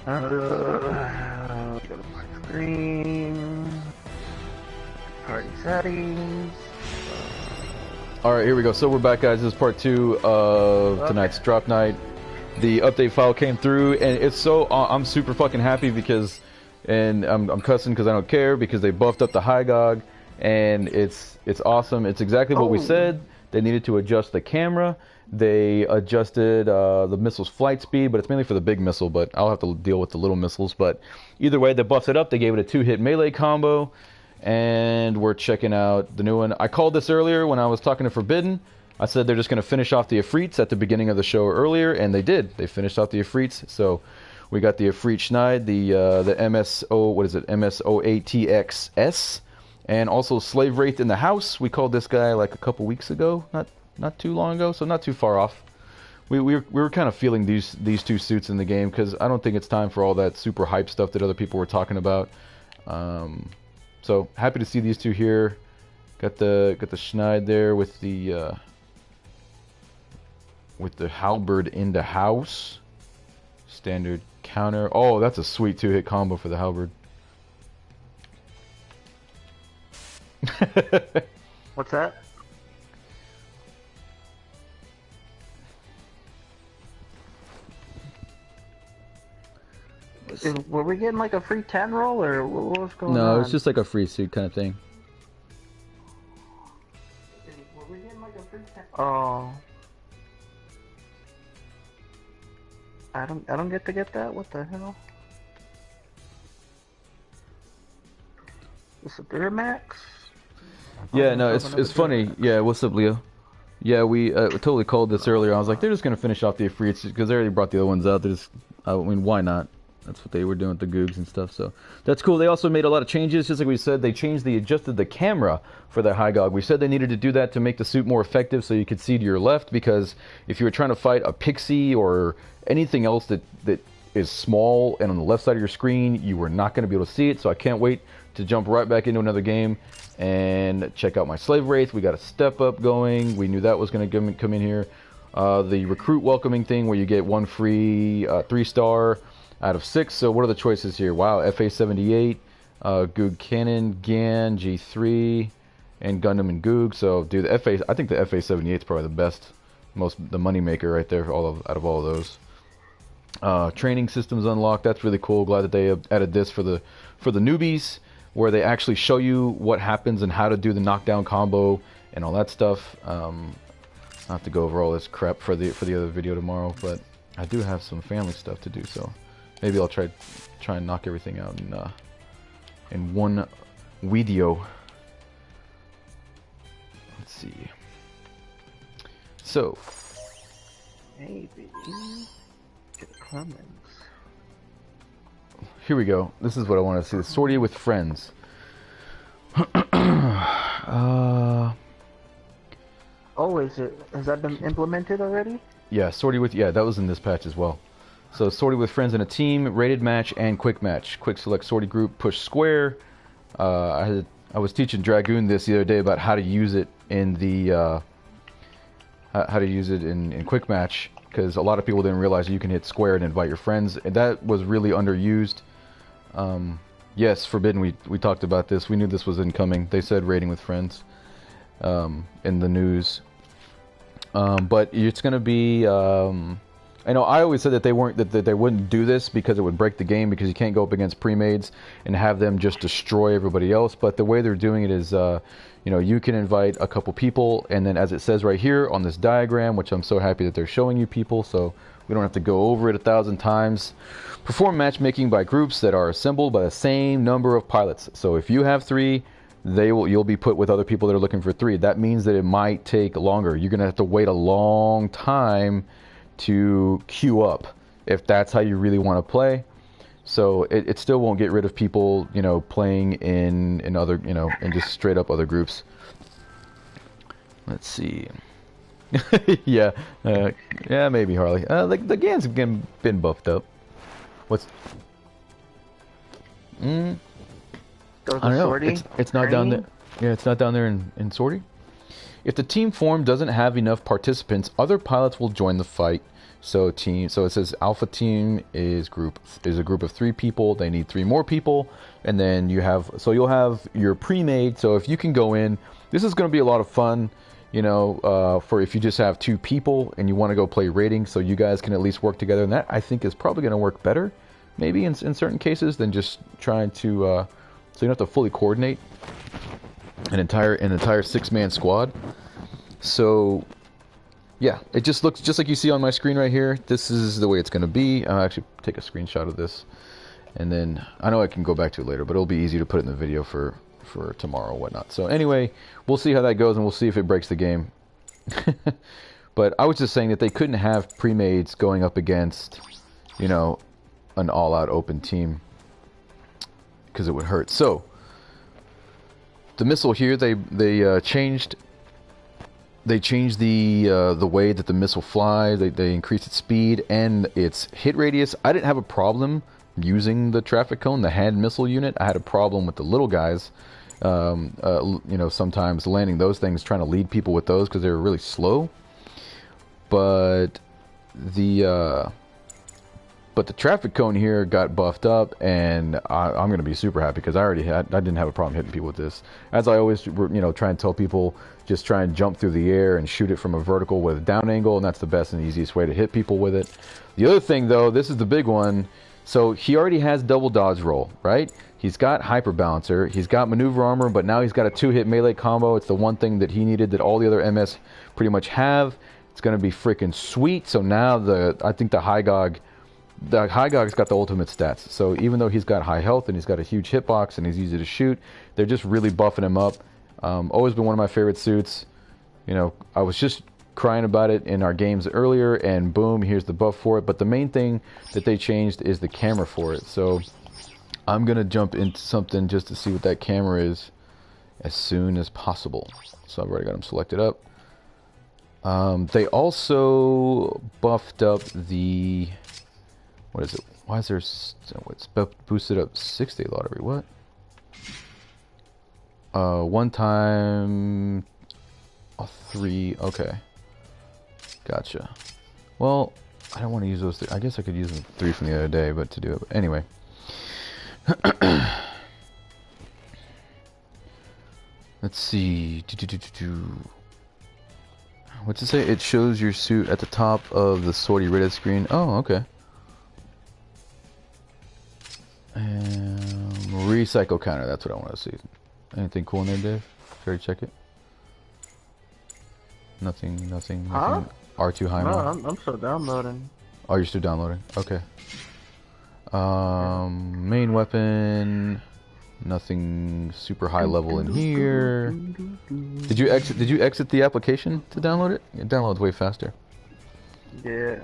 Go to my screen. Party settings. Alright, here we go. So we're back, guys. This is part 2 of tonight's drop night. The update file came through, and it's so... I'm super fucking happy because... And I'm cussing because I don't care, because they buffed up the Hygogg, and it's awesome. It's exactly what we said. They needed to adjust the camera. They adjusted the missile's flight speed, but it's mainly for the big missile, but I'll have to deal with the little missiles. But either way, they buffed it up. They gave it a 2-hit melee combo, and we're checking out the new one. I called this earlier when I was talking to Forbidden. I said they're just going to finish off the Ifrits at the beginning of the show earlier, and they did. They finished off the Ifrits, so we got the Ifrit Schneid, the MSO, what is it, MSO8TXS, and also Slave Wraith in the House. We called this guy like a couple weeks ago, not too long ago, so not too far off. We were kind of feeling these two suits in the game, because I don't think it's time for all that super hype stuff that other people were talking about. So happy to see these two here. Got the Schneid there with the halberd in the house. Standard counter. Oh, that's a sweet 2-hit combo for the halberd. What's that? Were we getting like a free 10 roll, or what was going on? No, it's just like a free suit kind of thing. Were we getting like a free 10? Oh. I don't get to get that? What the hell? Is it there, Max? Yeah, no, it's funny. Yeah, what's up, Leo? Yeah, we totally called this earlier. I was like, they're just gonna finish off the Ifrits because they already brought the other ones out. They're just, I mean, why not? That's what they were doing with the Googs and stuff, so that's cool. They also made a lot of changes, just like we said. They adjusted the camera for the Hygogg. We said they needed to do that to make the suit more effective so you could see to your left, because if you were trying to fight a pixie or anything else that is small and on the left side of your screen, you were not going to be able to see it. So I can't wait to jump right back into another game and check out my Slave Wraith. We got a step up going. We knew that was going to come in here. The recruit welcoming thing where you get one free 3-star out of 6. So what are the choices here? Wow, FA78, Gogg Cannon, Gan, G3, and Gundam and Gogg. So dude, I think the FA78 is probably the best, the money maker right there out of all of those. Training systems unlocked. That's really cool. Glad that they added this for the newbies, where they actually show you what happens and how to do the knockdown combo and all that stuff. I'll have to go over all this crap for the other video tomorrow, but I do have some family stuff to do, so maybe I'll try and knock everything out in one video. Let's see. So maybe comments. Here we go. This is what I want to see. The sortie with friends. Oh, has that been implemented already? Yeah, sortie with, that was in this patch as well. So sortie with friends in a team, rated match, and quick match. Quick select sortie group, push square. I was teaching Dragoon this the other day about how to use it in the in quick match, because a lot of people didn't realize you can hit square and invite your friends, and that was really underused. Yes, Forbidden, we talked about this. We knew this was incoming. They said rating with friends in the news. But it's going to be... I know I always said that they wouldn't do this because it would break the game, because you can't go up against pre-mades and have them just destroy everybody else. But the way they're doing it is, you can invite a couple people, and then as it says right here on this diagram, which I'm so happy that they're showing you people, so we don't have to go over it 1,000 times. Perform matchmaking by groups that are assembled by the same number of pilots. So if you have 3, you'll be put with other people that are looking for 3. That means that it might take longer. You're going to have to wait a long time to queue up if that's how you really want to play. So it still won't get rid of people, playing in other, in just straight up other groups. Let's see. yeah, maybe Harley. The game's been buffed up. What's? I don't know. It's not down there. Yeah, it's not down there in sortie. If the team form doesn't have enough participants, other pilots will join the fight So so it says Alpha Team is a group of 3 people. They need 3 more people, and then you'll have your pre-made. So if you can go in, this is going to be a lot of fun. You know, for if you just have 2 people and you want to go play raiding, so you guys can at least work together, and that I think is probably going to work better, maybe in certain cases, than just trying to. So you don't have to fully coordinate an entire 6-man squad. So yeah, it just looks just like you see on my screen right here. This is the way it's going to be. I'll actually take a screenshot of this, and then I know I can go back to it later, but it'll be easy to put it in the video for tomorrow or whatnot. So anyway, we'll see how that goes, and we'll see if it breaks the game. But I was just saying that they couldn't have pre-mades going up against, you know, an all-out open team, because it would hurt. So the missile here, they changed the way that the missile flies. They increased its speed and its hit radius. I didn't have a problem using the traffic cone, the hand missile unit. I had a problem with the little guys. You know, sometimes landing those things, trying to lead people with those because they were really slow. But the traffic cone here got buffed up, and I'm gonna be super happy because I didn't have a problem hitting people with this. As I always, you know, try and tell people, just try and jump through the air and shoot it from a vertical with a down angle, and that's the best and easiest way to hit people with it. The other thing, though, this is the big one. So he already has double dodge roll, right? He's got hyper balancer, he's got maneuver armor, but now he's got a 2-hit melee combo. It's the one thing that he needed that all the other MS pretty much have. It's gonna be freaking sweet. So now I think the Hygogg's got the ultimate stats. So even though he's got high health and he's got a huge hitbox and he's easy to shoot, they're just really buffing him up. Always been one of my favorite suits. You know, I was just crying about it in our games earlier, and boom, here's the buff for it. But the main thing that they changed is the camera for it. So I'm gonna jump into something just to see what that camera is as soon as possible. So I've already got them selected up. They also buffed up the, what is it? Why is there, it's boosted up 6-day lottery, what? One time, 3, okay. Gotcha. Well, I don't want to use those 3. I guess I could use the 3 from the other day, but to do it. But anyway. Let's see. What's it say? It shows your suit at the top of the sortie rated screen. Oh, okay. And recycle counter. That's what I want to see. Anything cool in there, Dave? Should I check it? Nothing. Huh? R2 high. No, I'm still downloading. Oh, you're still downloading. Okay. Main weapon. Nothing super high level in here. Did you exit the application to download it? It downloads way faster. Yeah,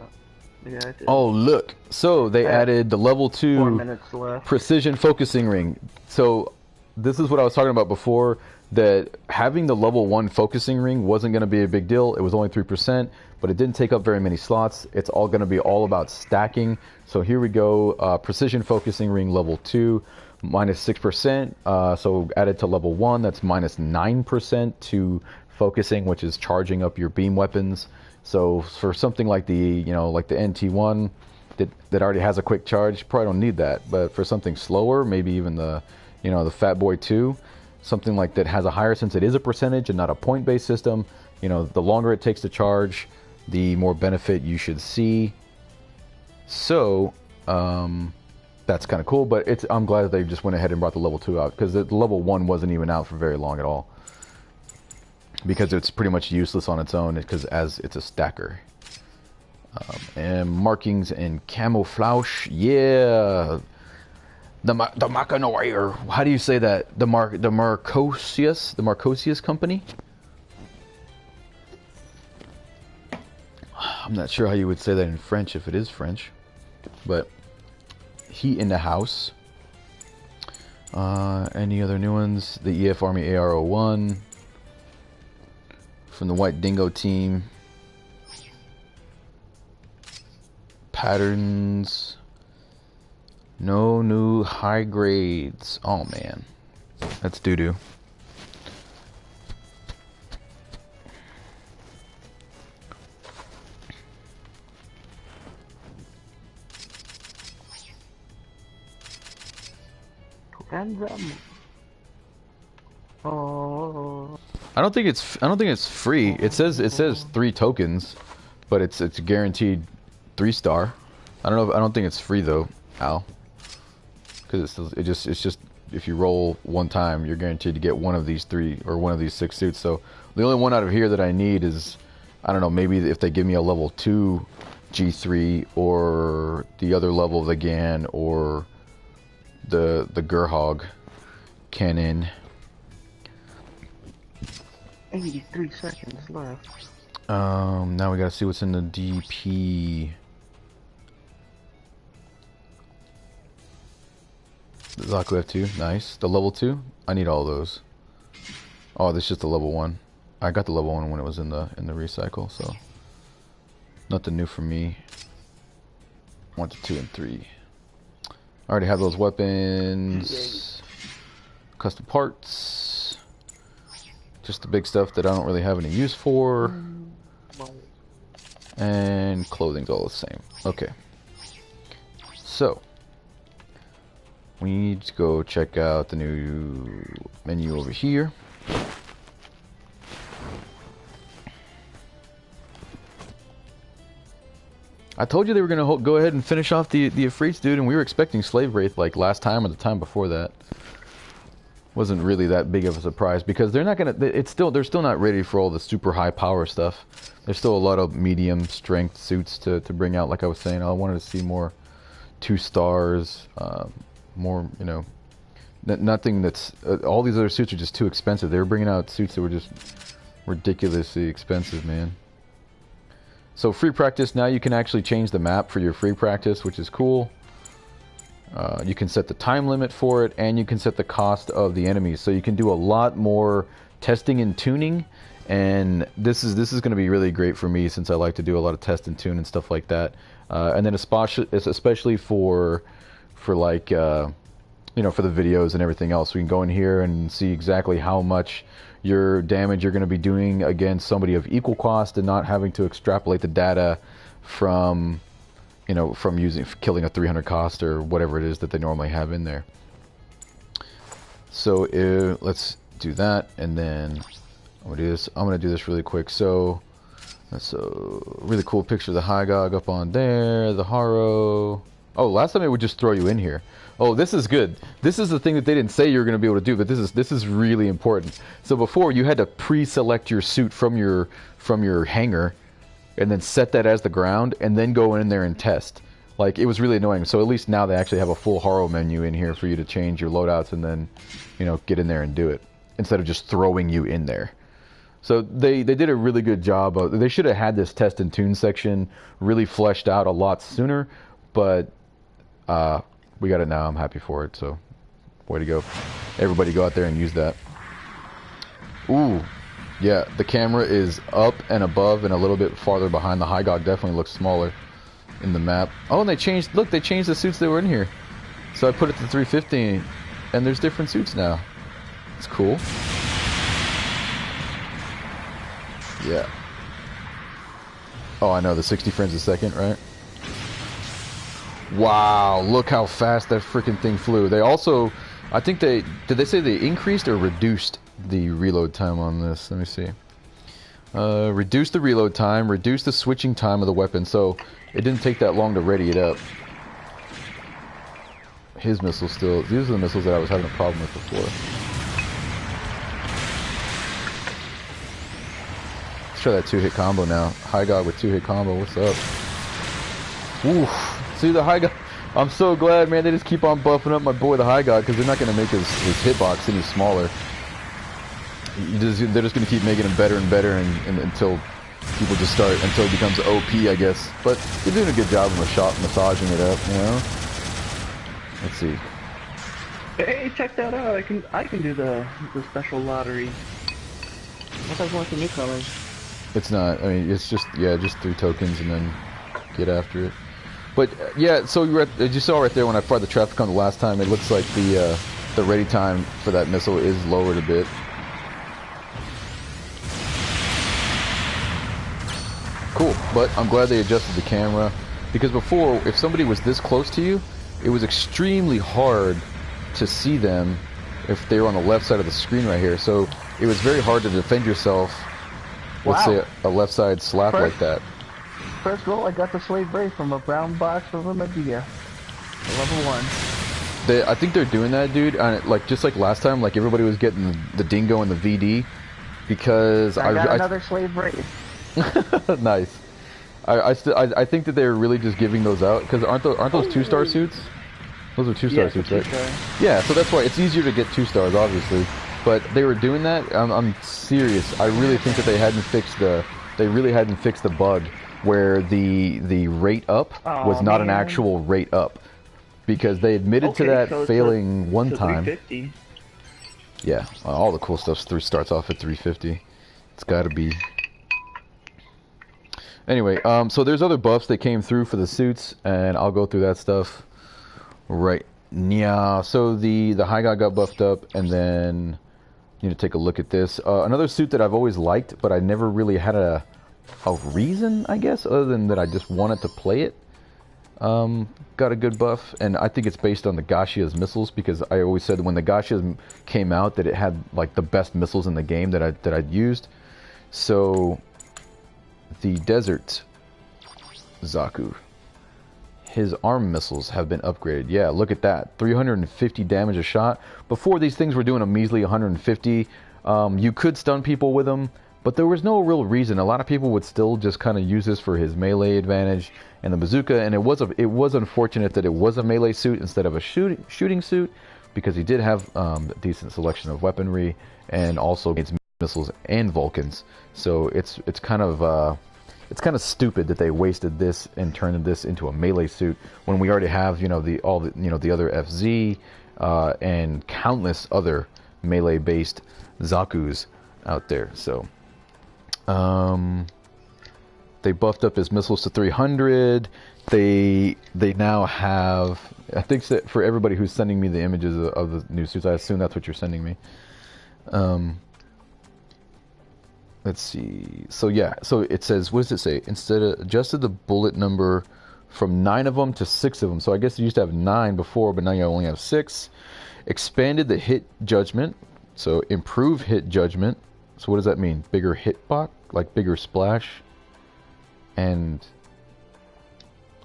I did. Oh, look. So they added the level 2 4 minutes left. precision focusing ring. So this is what I was talking about before, that having the level 1 focusing ring wasn't going to be a big deal. It was only 3%, but it didn't take up very many slots. It's all going to be all about stacking. So here we go. Precision focusing ring level 2. -6%, so added to level 1, that's -9% to focusing, which is charging up your beam weapons. So for something like the, you know, like the NT1 that already has a quick charge, probably don't need that. But for something slower, maybe even the, you know, the Fat Boy 2, something like that has a higher, since it is a percentage and not a point-based system, you know, the longer it takes to charge, the more benefit you should see. So, that's kind of cool, but I'm glad that they just went ahead and brought the level 2 out, because the level 1 wasn't even out for very long at all, because it's pretty much useless on its own, because as it's a stacker. And markings and camouflage, yeah. The Machanoir, how do you say that? The Marcosius company. I'm not sure how you would say that in French if it is French, but. Heat in the house. Any other new ones? The EF Army AR-01 from the White Dingo team. Patterns. No new high grades. Oh man, that's doo-doo. Gundam. Oh. I don't think it's free. It says 3 tokens, but it's guaranteed 3-star. I don't think it's free though, Al. Because it's just if you roll one time, you're guaranteed to get one of these 3 or one of these 6 suits. So the only one out of here that I need is, I don't know, maybe if they give me a level 2 G3 or the other level of the Gan or the Hygogg cannon. 83 seconds left. Now we gotta see what's in the DP. The Zaku F2, nice. The level 2, I need all those. Oh, this is just the level 1. I got the level 1 when it was in the recycle, so nothing new for me. 1 to 2 and 3. I already have those weapons. Custom parts. Just the big stuff that I don't really have any use for. And clothing's all the same. Okay. So we need to go check out the new menu over here. I told you they were gonna go ahead and finish off the Ifrits, dude, and we were expecting Slave Wraith like last time or the time before that. Wasn't really that big of a surprise because they're not gonna. They're still not ready for all the super high power stuff. There's still a lot of medium strength suits to bring out. Like I was saying, I wanted to see more 2 stars, more, you know, nothing that's. All these other suits are just too expensive. They were bringing out suits that were just ridiculously expensive, man. So free practice, now you can actually change the map for your free practice, which is cool. You can set the time limit for it, and you can set the cost of the enemies. So you can do a lot more testing and tuning, and this is going to be really great for me since I like to do a lot of test and tune and stuff like that. And then especially for like you know, for the videos and everything else, we can go in here and see exactly how much your damage you're going to be doing against somebody of equal cost, and not having to extrapolate the data from, you know, from killing a 300 cost or whatever it is that they normally have in there. So let's do that, and then I'm gonna do this really quick. So that's a really cool picture of the Hygogg up on there, the Haro. Oh, last time it would just throw you in here. Oh, this is good. This is the thing that they didn't say you were going to be able to do, but this is really important. So before, you had to pre-select your suit from your hanger, and then set that as the ground, and then go in there and test. Like, it was really annoying. So at least now they actually have a full Haro menu in here for you to change your loadouts, and then, you know, get in there and do it, instead of just throwing you in there. So they did a really good job of. They should have had this test and tune section really fleshed out a lot sooner, but we got it now. I'm happy for it. So way to go. Everybody go out there and use that. Ooh. Yeah, the camera is up and above and a little bit farther behind. The Hygogg definitely looks smaller in the map. Oh, and they changed the suits that were in here. So I put it to 350, and there's different suits now. It's cool. Yeah. Oh, I know, the 60 frames a second, right? Wow, look how fast that freaking thing flew. They also, I think did they say they increased or reduced the reload time on this? Let me see. Reduce the reload time, reduce the switching time of the weapon, so it didn't take that long to ready it up. His missiles still, these are the missiles that I was having a problem with before. Let's try that 2-hit combo now. Hygogg with 2-hit combo, what's up? Oof. See the Hygogg? I'm so glad, man, they just keep on buffing up my boy the Hygogg, because they're not going to make his hitbox any smaller. They're just going to keep making him better and better until people just start, until it becomes OP, I guess. But they're doing a good job of massaging it up, you know? Let's see. Hey, check that out! I can do the special lottery. I thought it was one of the newcomers. It's not. I mean, it's just, yeah, just 3 tokens and then get after it. But yeah, so as you saw right there when I fired the traffic on the last time, it looks like the ready time for that missile is lowered a bit. Cool, but I'm glad they adjusted the camera, because before, if somebody was this close to you, it was extremely hard to see them if they were on the left side of the screen right here. So it was very hard to defend yourself with, say, a left side slap like that. First goal, I got the slave brace from a brown box from a Medea. Level 1. I think they're doing that, dude. Like just like last time, like everybody was getting the dingo and the VD because I got another slave brace. Nice. I think that they're really just giving those out because aren't those 2-star suits? Those are 2-star suits, right? Yeah, so that's why it's easier to get 2 stars, obviously. But they were doing that. I'm serious. I really think that they really hadn't fixed the bug where the rate up was not an actual rate up. Because they admitted to that failing one time. 350. Yeah, all the cool stuff starts off at 350. It's gotta be. Anyway, so there's other buffs that came through for the suits, and I'll go through that stuff right now. So the Hygogg got buffed up, and then you need to take a look at this. Another suit that I've always liked, but I never really had a reason, I guess, other than that I just wanted to play it. Got a good buff, and I think it's based on the Gashia's missiles, because I always said when the Gashias came out that it had like the best missiles in the game that I'd used. So the Desert Zaku, his arm missiles have been upgraded. Yeah, look at that, 350 damage a shot. Before, these things were doing a measly 150. You could stun people with them, but there was no real reason. A lot of people would still just kind of use this for his melee advantage and the bazooka, and it was unfortunate that it was a melee suit instead of a shooting suit, because he did have a decent selection of weaponry and also against missiles and Vulcans. So it's kind of stupid that they wasted this and turned this into a melee suit when we already have the other FZ and countless other melee based Zakus out there. So they buffed up his missiles to 300. They now have, I think that for everybody who's sending me the images of the new suits, I assume that's what you're sending me. Let's see. So yeah, so it says, what does it say? Instead of adjusted the bullet number from 9 of them to 6 of them. So I guess you used to have 9 before, but now you only have 6. Expanded the hit judgment. So improve hit judgment. So what does that mean? Bigger hit box? Like bigger splash? And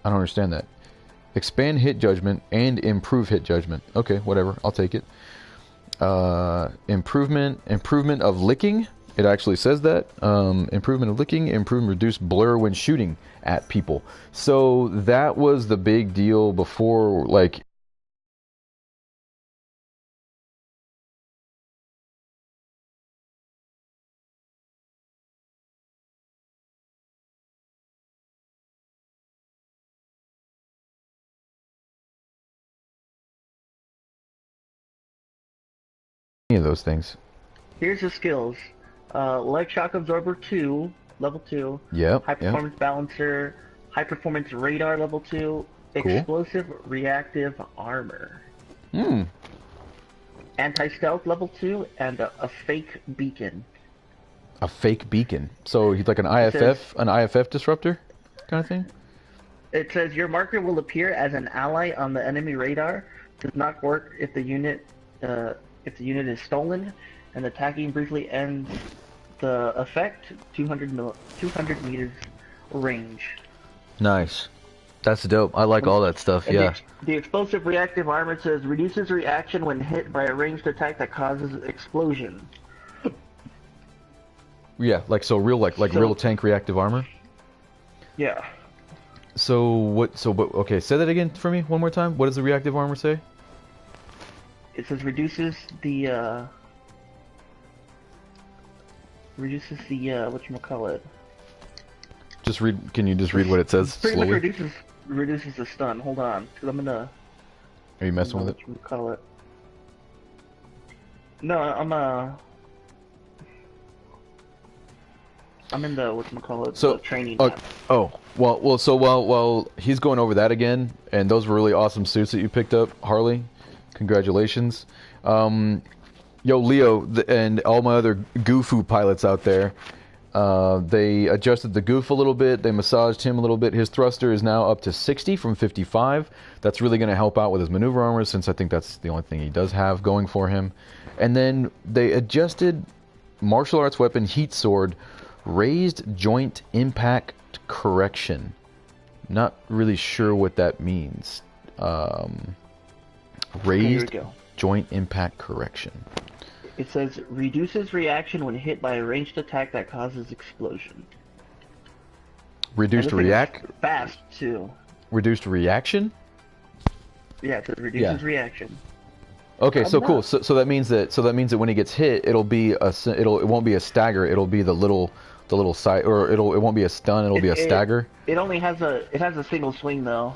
I don't understand that. Expand hit judgment and improve hit judgment. Okay, whatever. I'll take it. Improvement of licking. It actually says that. Improvement of licking. Reduce blur when shooting at people. So that was the big deal before, like, any of those things. Here's the skills. Leg shock absorber 2, level 2. Yep. High performance balancer, high performance radar level 2, cool. Explosive reactive armor. Anti-stealth level 2, and a fake beacon. A fake beacon. So he's like an IFF disruptor kind of thing? It says your marker will appear as an ally on the enemy radar. Does not work if the unit is stolen, and attacking briefly ends the effect 200 meters range. Nice. That's dope. I like all that stuff, and yeah. The explosive reactive armor says reduces reaction when hit by a ranged attack that causes explosion. Yeah, like so real real tank reactive armor? Yeah. Okay, say that again for me one more time. What does the reactive armor say? It says reduces the whatchamacallit. Just read. Can you just read what it says Pretty slowly? much reduces the stun. Hold on, because I'm gonna. Are you messing with it? Whatchamacallit. No, I'm in the whatchamacallit. So the training. So while he's going over that again, and those were really awesome suits that you picked up, Harley. Congratulations. Yo, Leo, and all my other Goofoo pilots out there. They adjusted the goof a little bit. They massaged him a little bit. His thruster is now up to 60 from 55. That's really going to help out with his maneuver armor, since I think that's the only thing he does have going for him. And then they adjusted martial arts weapon heat sword, raised joint impact correction. Not really sure what that means. Raised joint impact correction. It says, reduces reaction when hit by a ranged attack that causes explosion. Reduced react? Fast, too. Reduced reaction? Yeah, it says reduces reaction. Okay, so cool. So that means that when he gets hit, it won't be a stagger. It'll be the little side, or it won't be a stun. It'll be a stagger. It only has a single swing though.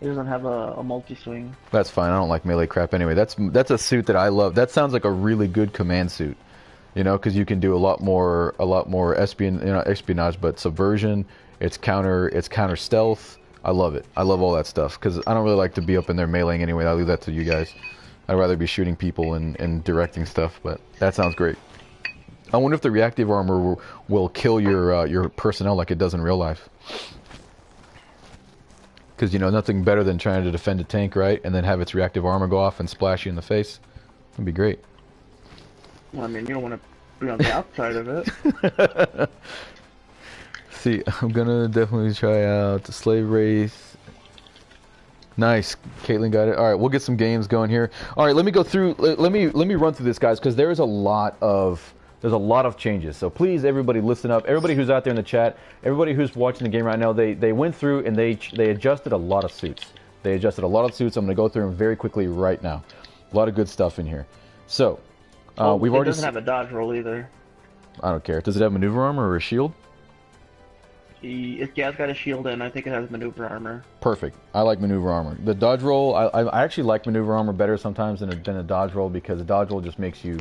It doesn't have a multi-swing. That's fine. I don't like melee crap anyway. That's a suit that I love. That sounds like a really good command suit, you know, because you can do a lot more espionage, but subversion. It's counter stealth. I love it. I love all that stuff because I don't really like to be up in there meleeing anyway. I'll leave that to you guys. I'd rather be shooting people and directing stuff. But that sounds great. I wonder if the reactive armor will kill your personnel like it does in real life. Because, you know, nothing better than trying to defend a tank, right? And then have its reactive armor go off and splash you in the face. That'd be great. Well, I mean, you don't want to be on the outside of it. See, I'm gonna definitely try out the slave race. Nice, Caitlin got it. All right, we'll get some games going here. All right, let me go through. Let me run through this, guys, because there's a lot of changes. So please, everybody, listen up. Everybody who's out there in the chat, everybody who's watching the game right now, they went through and they adjusted a lot of suits. They adjusted a lot of suits. I'm gonna go through them very quickly right now. A lot of good stuff in here. So we've already. It doesn't have a dodge roll either. I don't care. Does it have maneuver armor or a shield? Yeah, it's got a shield and I think it has maneuver armor. Perfect. I like maneuver armor. The dodge roll, I actually like maneuver armor better sometimes than a dodge roll, because a dodge roll just makes you,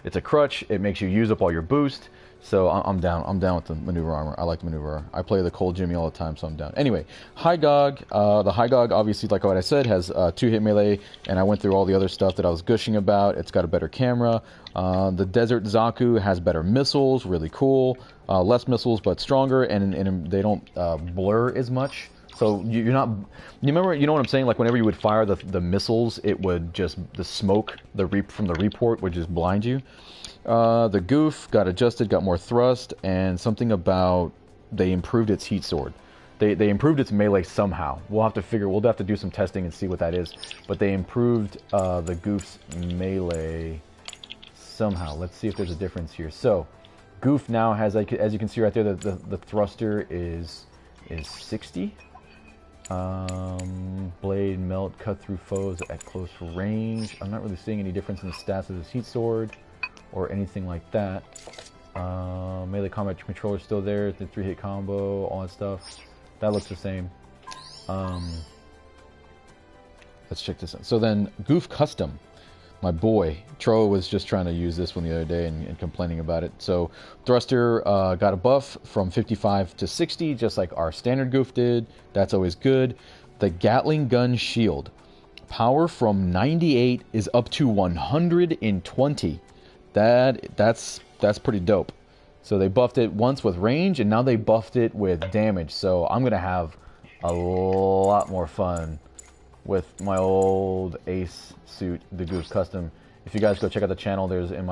it's a crutch. It makes you use up all your boost. So I'm down. I'm down with the maneuver armor. I like maneuver armor. I play the cold Jimmy all the time, so I'm down. Anyway, Hygogg. The Hygogg, obviously, like what I said, has 2-hit melee, and I went through all the other stuff that I was gushing about. It's got a better camera. The Desert Zaku has better missiles, really cool. Less missiles, but stronger, and they don't blur as much. So you're not. You know what I'm saying? Like whenever you would fire the missiles, it would just the smoke from the report would just blind you. The goof got adjusted, got more thrust, and something about they improved its heat sword. They improved its melee somehow. We'll have to do some testing and see what that is. But they improved the goof's melee somehow. Let's see if there's a difference here. So goof now has, as you can see right there, the thruster is 60. Blade melt, cut through foes at close range. I'm not really seeing any difference in the stats of this heat sword or anything like that. Melee combat controller still there, the 3-hit combo, all that stuff. That looks the same. Let's check this out. So then, Goof Custom. My boy, Tro was just trying to use this one the other day and complaining about it. So, Thruster got a buff from 55 to 60, just like our standard Goof did. That's always good. The Gatling Gun Shield. Power from 98 is up to 120. That's pretty dope. So they buffed it once with range, and now they buffed it with damage. So I'm gonna have a lot more fun with my old Ace suit, the Goof Custom. If you guys go check out the channel, there's in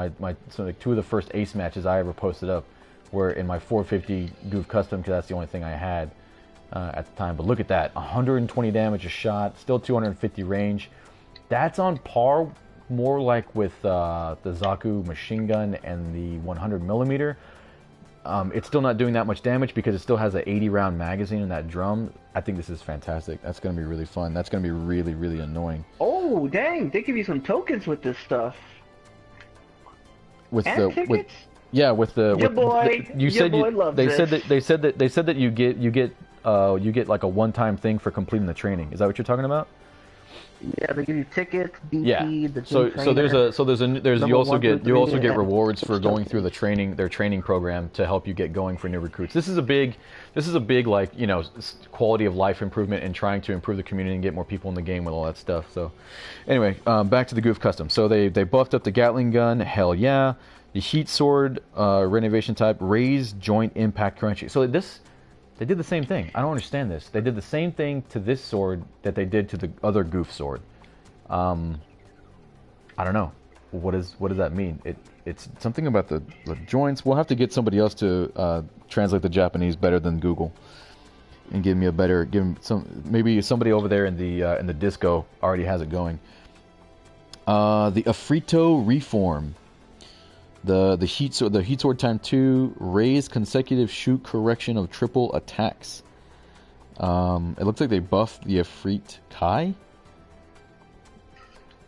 so like 2 of the first Ace matches I ever posted up were in my 450 Goof Custom, because that's the only thing I had at the time. But look at that, 120 damage a shot, still 250 range. That's on par more like with the Zaku machine gun and the 100 millimeter. It's still not doing that much damage because it still has an 80 round magazine in that drum. I think this is fantastic. That's going to be really fun. That's going to be really, really annoying. Oh, dang. They give you some tokens with this stuff. With and the tickets? with yeah, with the your boy. You said they said that you get like a one-time thing for completing the training. Is that what you're talking about? Yeah, they give you tickets, Yeah. BP, the gym So trainer, there's you level also 1 through get 3, and rewards for stuff. going through their training program to help you get going for new recruits. This is a big like quality of life improvement and trying to improve the community and get more people in the game with all that stuff. So anyway, back to the Goof custom. So they buffed up the Gatling gun. Hell yeah. The heat sword renovation type, raised joint impact currency. So they did the same thing. I don't understand this. They did the same thing to this sword that they did to the other Goof sword. I don't know. What does that mean? It's something about the joints. We'll have to get somebody else to translate the Japanese better than Google, and maybe somebody over there in the disco already has it going. The Afrito reform. The heat sword time 2, raised consecutive shoot correction of triple attacks. It looks like they buffed the Afrit Kai.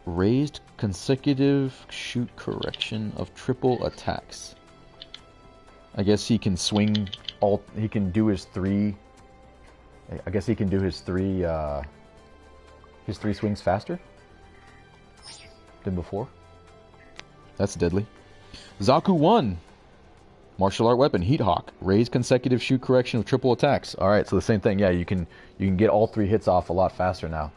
Raised consecutive shoot correction of triple attacks. I guess he can swing all. He can do his three. I guess he can do his three swings faster than before. That's deadly. Zaku 1. Martial art weapon, Hygogg. Raised consecutive shoot correction of triple attacks. Alright, so the same thing. Yeah, you can get all 3 hits off a lot faster now.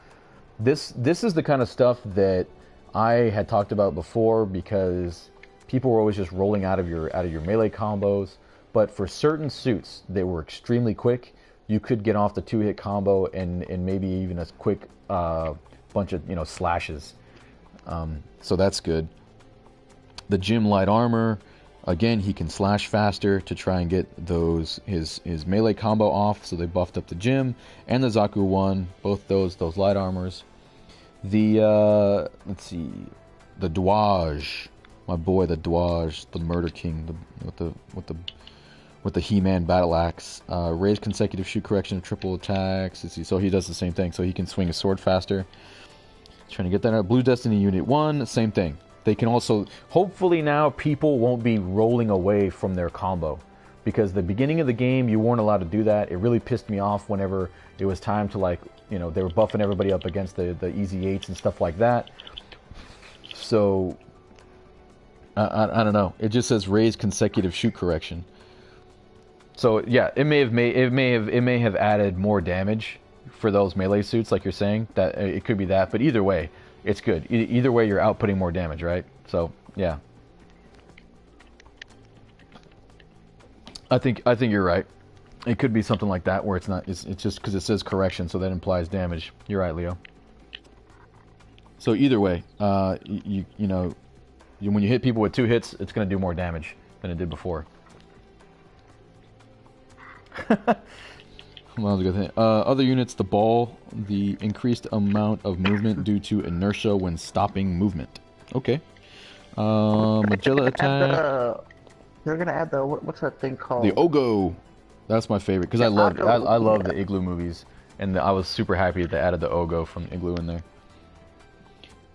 This is the kind of stuff that I had talked about before, because people were always just rolling out of your melee combos. But for certain suits that were extremely quick, you could get off the 2-hit combo and maybe even a quick bunch of slashes. So that's good. The Gym light armor, again, he can slash faster to try and get his melee combo off. So they buffed up the Gym and the Zaku 1, both those light armors. The let's see, the Dwaj, my boy, the Dwaj, the Murder King, with the He-Man battle axe, raised consecutive shoot correction of triple attacks. Let's see, so he does the same thing, so he can swing his sword faster. Trying to get that out. Blue Destiny Unit 1, same thing. They can also, hopefully now people won't be rolling away from their combo, because the beginning of the game you weren't allowed to do that. It really pissed me off whenever it was time to they were buffing everybody up against the easy 8s and stuff like that. So I don't know. It just says raise consecutive shoot correction. So yeah, it may have added more damage for those melee suits, like you're saying. That it could be that, but either way, it's good. Either way, you're outputting more damage, right? So yeah, I think you're right. It could be something like that, where it's not. It's just because it says correction, so that implies damage. You're right, Leo. So either way, when you hit people with 2 hits, it's going to do more damage than it did before. Well, that's a good thing. Other units, the ball, the increased amount of movement due to inertia when stopping movement. Okay. Magella attack. They're gonna add the what's that thing called? The Ogo. That's my favorite, because I love the Igloo movies, and I was super happy that they added the Ogo from Igloo in there.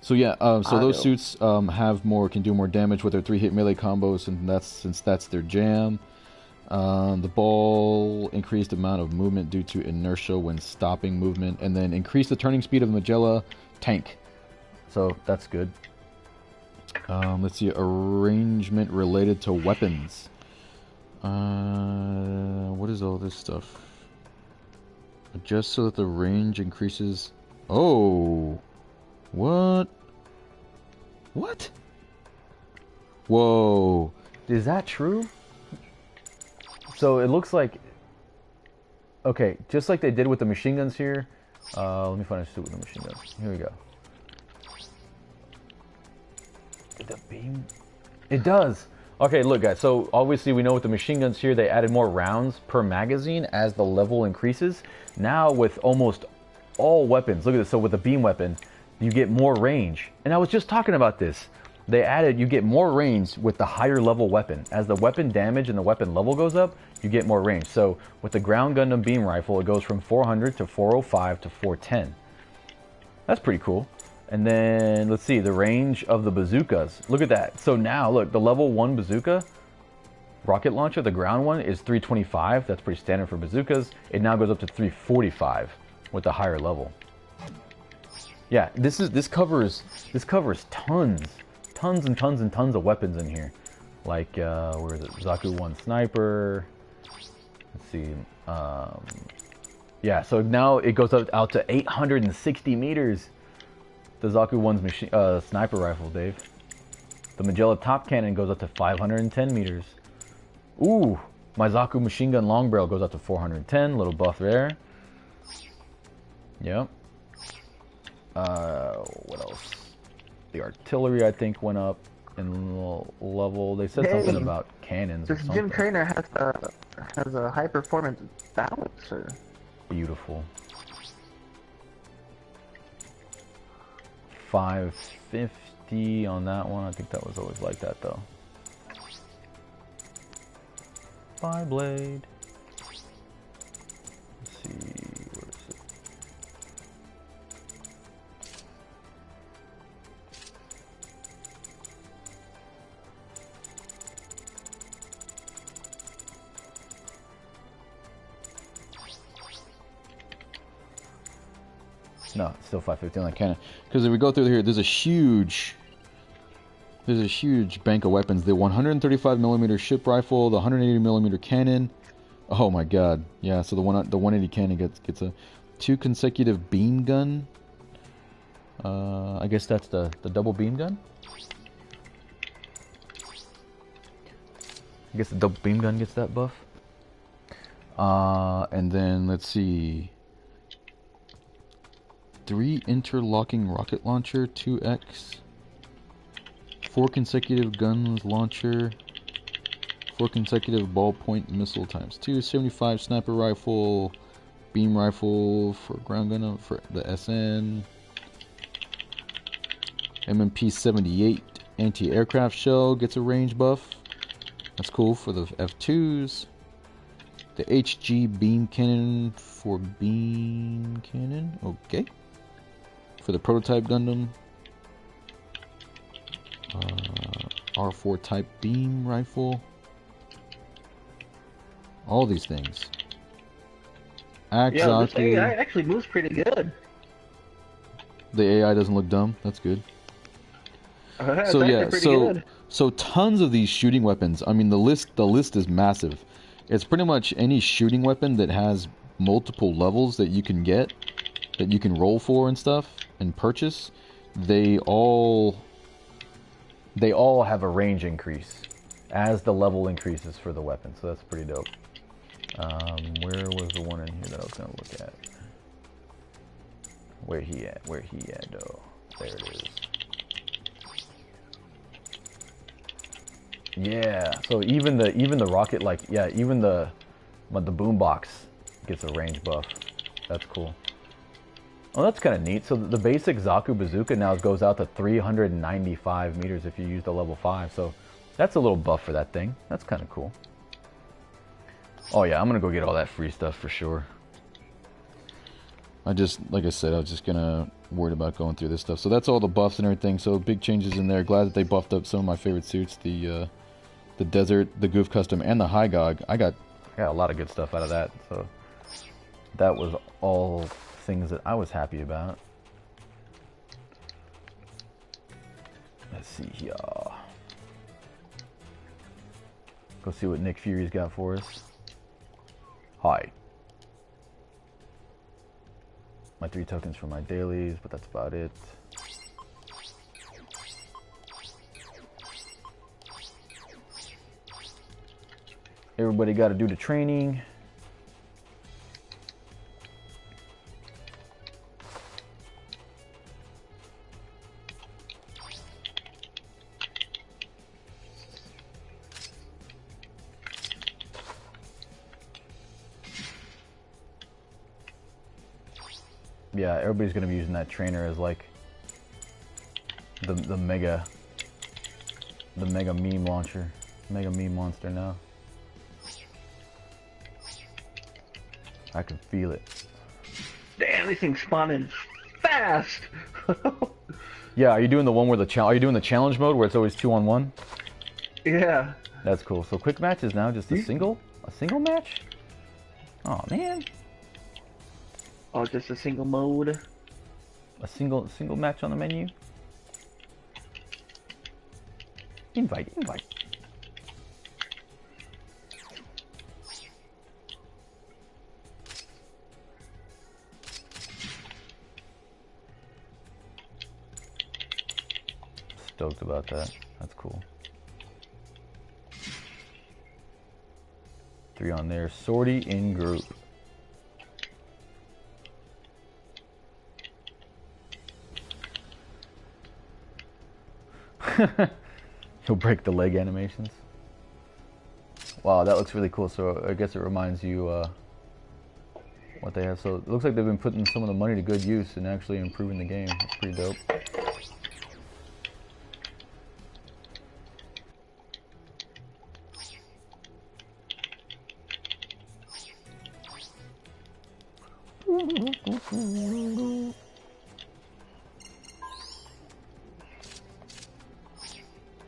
So yeah, so those suits can do more damage with their 3-hit melee combos, and since that's their jam. The ball, increased amount of movement due to inertia when stopping movement, and then increase the turning speed of the Magella tank. So that's good. Let's see, arrangement related to weapons. What is all this stuff? Adjust so that the range increases. Oh, what? What? Whoa, is that true? So it looks like, okay, just like they did with the machine guns here. Let me find a suit with the machine guns. Here we go. The beam, it does. Okay, look guys, so obviously we know with the machine guns here, they added more rounds per magazine as the level increases. Now with almost all weapons, look at this, so with the beam weapon, you get more range. And I was just talking about this. They added, you get more range with the higher level weapon. As the weapon damage and the weapon level goes up, you get more range. So with the ground Gundam beam rifle, it goes from 400 to 405 to 410. That's pretty cool. And then, let's see, the range of the bazookas. Look at that. So now, look, the level 1 bazooka rocket launcher, the ground one, is 325. That's pretty standard for bazookas. It now goes up to 345 with the higher level. Yeah, this covers tons and tons and tons of weapons in here. Like where is it? Zaku 1 sniper. Let's see. Yeah, so now it goes out to 860 meters. The Zaku 1's sniper rifle, Dave. The Magella top cannon goes up to 510 meters. Ooh, my Zaku machine gun long barrel goes up to 410. Little buff there. Yep. What else? The artillery, I think, went up in level. They said something about cannons. This gym trainer has a high performance balancer. Beautiful. 550 on that one. I think that was always like that though. Fireblade. Let's see, where is it? No, it's still 550 on that cannon. Because if we go through here, there's a huge bank of weapons. The 135mm ship rifle, the 180mm cannon. Oh my god. Yeah, so the 180 cannon gets a 2 consecutive beam gun. I guess that's the double beam gun. I guess the double beam gun gets that buff. And then let's see. 3 interlocking rocket launcher, 2x. 4 consecutive guns launcher. 4 consecutive ballpoint missile times 2. 75 sniper rifle. Beam rifle for ground gun for the SN. MMP 78 anti-aircraft shell gets a range buff. That's cool for the F2s. The HG beam cannon for beam cannon. Okay. For the prototype Gundam. R4 type beam rifle. All these things. Yeah, this AI actually moves pretty good. The AI doesn't look dumb. That's good. So yeah, so tons of these shooting weapons. I mean, the list is massive. It's pretty much any shooting weapon that has multiple levels that you can get, that you can roll for and stuff and purchase. They all have a range increase as the level increases for the weapon. So that's pretty dope. Where was the one in here that I was gonna look at? Where he at? Where he at though? There it is. Yeah, so even the rocket, like, yeah, even the boombox gets a range buff. That's cool. Oh, that's kind of neat. So the basic Zaku bazooka now goes out to 395 meters if you use the level 5. So that's a little buff for that thing. That's kind of cool. Oh yeah, I'm gonna go get all that free stuff for sure. Like I said, I was just gonna worried about going through this stuff. So that's all the buffs and everything. So big changes in there. Glad that they buffed up some of my favorite suits. The Desert, the Goof Custom, and the Hygogg. I got a lot of good stuff out of that. So that was all things that I was happy about. Let's see here. Go see what Nick Fury's got for us. Hi. My 3 tokens for my dailies, but that's about it. Everybody got to do the training. Yeah, everybody's gonna be using that trainer as like the mega meme launcher, mega meme monster now. I can feel it. Damn, these things spawning fast. Yeah, are you doing the one where are you doing the challenge mode where it's always 2-on-1? Yeah. That's cool. So quick match is now just a single match? Oh man. Oh, just a single mode. A single match on the menu. Invite. Stoked about that. That's cool. 3 on there. Sortie in group. He'll break the leg animations. Wow, that looks really cool. So I guess it reminds you what they have. So it looks like they've been putting some of the money to good use and actually improving the game. It's pretty dope.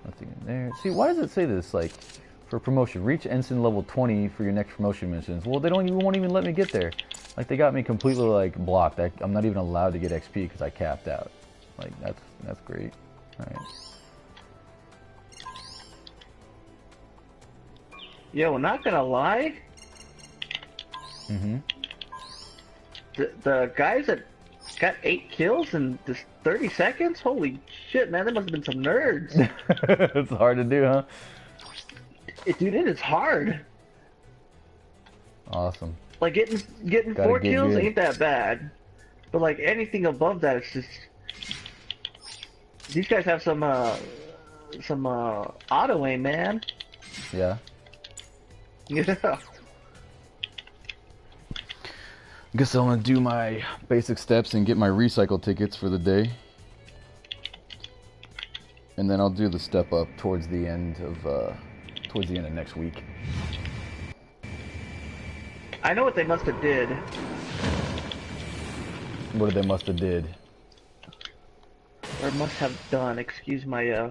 Nothing in there. See, why does it say this? Like, for promotion, reach ensign level 20 for your next promotion missions. Well, they won't even let me get there. Like, they got me completely like blocked. I'm not even allowed to get XP because I capped out. Like, that's great. All right. Yo, not gonna lie. The guys that got 8 kills in just 30 seconds? Holy shit, man, there must have been some nerds. It's hard to do, huh? Dude, it is hard. Awesome. Like, getting 4 kills ain't that bad. But, like, anything above that, it's just... These guys have some auto-aim, man. Yeah. Yeah. Guess I'm gonna do my basic steps and get my recycle tickets for the day, and then I'll do the step up towards the end of next week. I know what they must have did. What did they must have did? Or must have done. Excuse my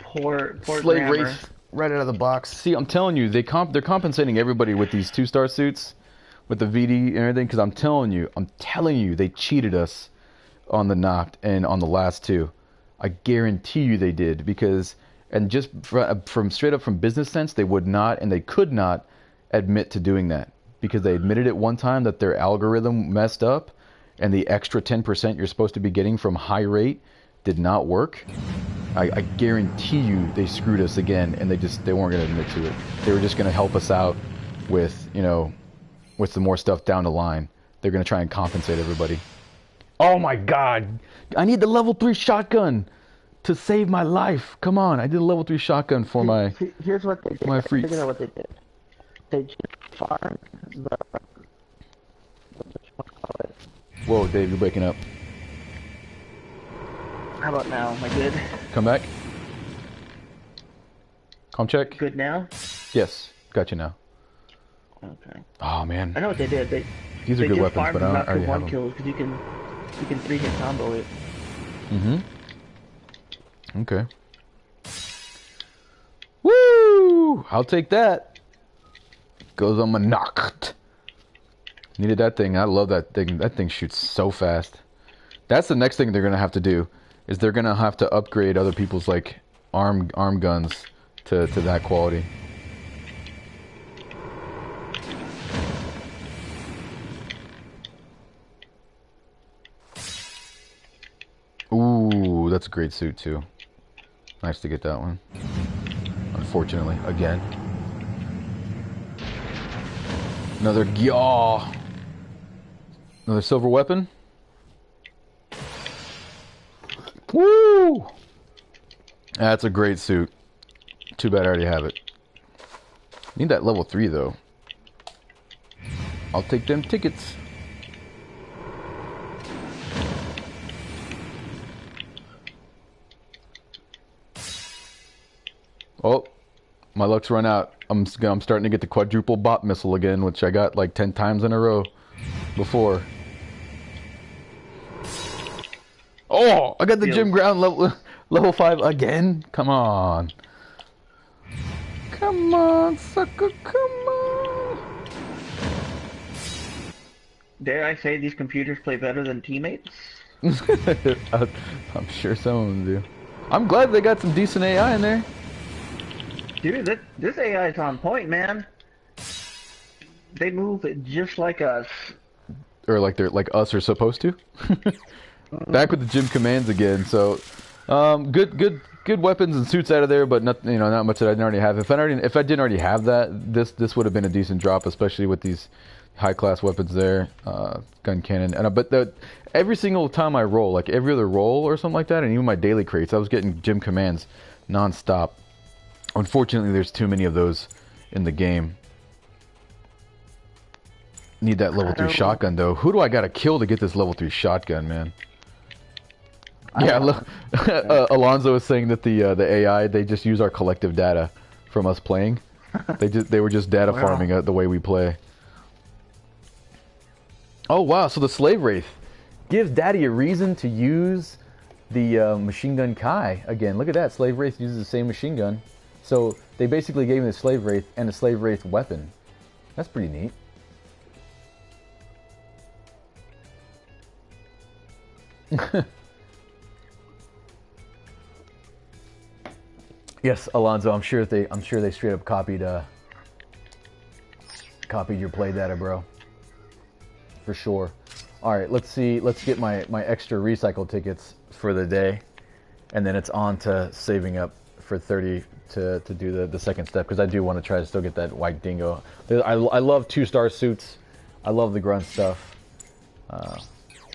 poor Slave grammar. race right out of the box. See, I'm telling you, they're compensating everybody with these 2-star suits. With the VD and everything, because I'm telling you, they cheated us on the Noct and on the last 2. I guarantee you they did, because, and just from straight up from business sense, they would not and they could not admit to doing that, because they admitted at one time that their algorithm messed up, and the extra 10% you're supposed to be getting from high rate did not work. I guarantee you they screwed us again, and they weren't going to admit to it. They were just going to help us out with, you know, with some more stuff down the line. They're going to try and compensate everybody. Oh my god! I need the level 3 shotgun to save my life. Come on, I did a level 3 shotgun for my... Here's what they did. My freaks. Figure out what they did. They just farmed the... Whoa, Dave, you're breaking up. How about now? Am I good? Come back. Com check. Good now? Yes, got you now. Okay. Oh man. I know what they did. These are good weapons, but I already have them. kills because you can 3-hit combo it. Okay. Woo! I'll take that. Goes on my Noct. Needed that thing. I love that thing. That thing shoots so fast. That's the next thing they're gonna have to do. Is they're gonna have to upgrade other people's like arm guns to that quality. Ooh, that's a great suit too. Nice to get that one. Unfortunately, again. Another yaw. Another silver weapon. Woo! That's a great suit. Too bad I already have it. Need that level 3 though. I'll take them tickets. Oh, my luck's run out. I'm starting to get the quadruple bot missile again, which I got like 10 times in a row before. Oh, I got the gym ground level 5 again. Come on. Come on, sucker, come on. Dare I say these computers play better than teammates? I'm sure some of them do. I'm glad they got some decent AI in there. Dude, this AI is on point, man. They move just like us. Or like they're like us are supposed to. Back with the gym commands again. So, good weapons and suits out of there, but not not much that I didn't already have. If I didn't already have that, this would have been a decent drop, especially with these high class weapons there, gun cannon. But every single time I roll, like every other roll or something like that, and even my daily crates, I was getting gym commands non-stop. Unfortunately, there's too many of those in the game. Need that level 3 shotgun though. Who do I gotta kill to get this level 3 shotgun, man? Yeah, look, Alonzo was saying that the AI, they just use our collective data from us playing. They were just data farming the way we play. Oh wow, so the Slave Wraith gives Daddy a reason to use the machine gun Kai again. Look at that, Slave Wraith uses the same machine gun. So they basically gave him the Slave Wraith and the Slave Wraith weapon. That's pretty neat. Yes, Alonzo, I'm sure they straight up copied your play data, bro. For sure. All right, let's get my extra recycle tickets for the day, and then it's on to saving up for 30 to do the second step, because I do want to try to still get that white dingo. I love 2-star suits. I love the grunt stuff.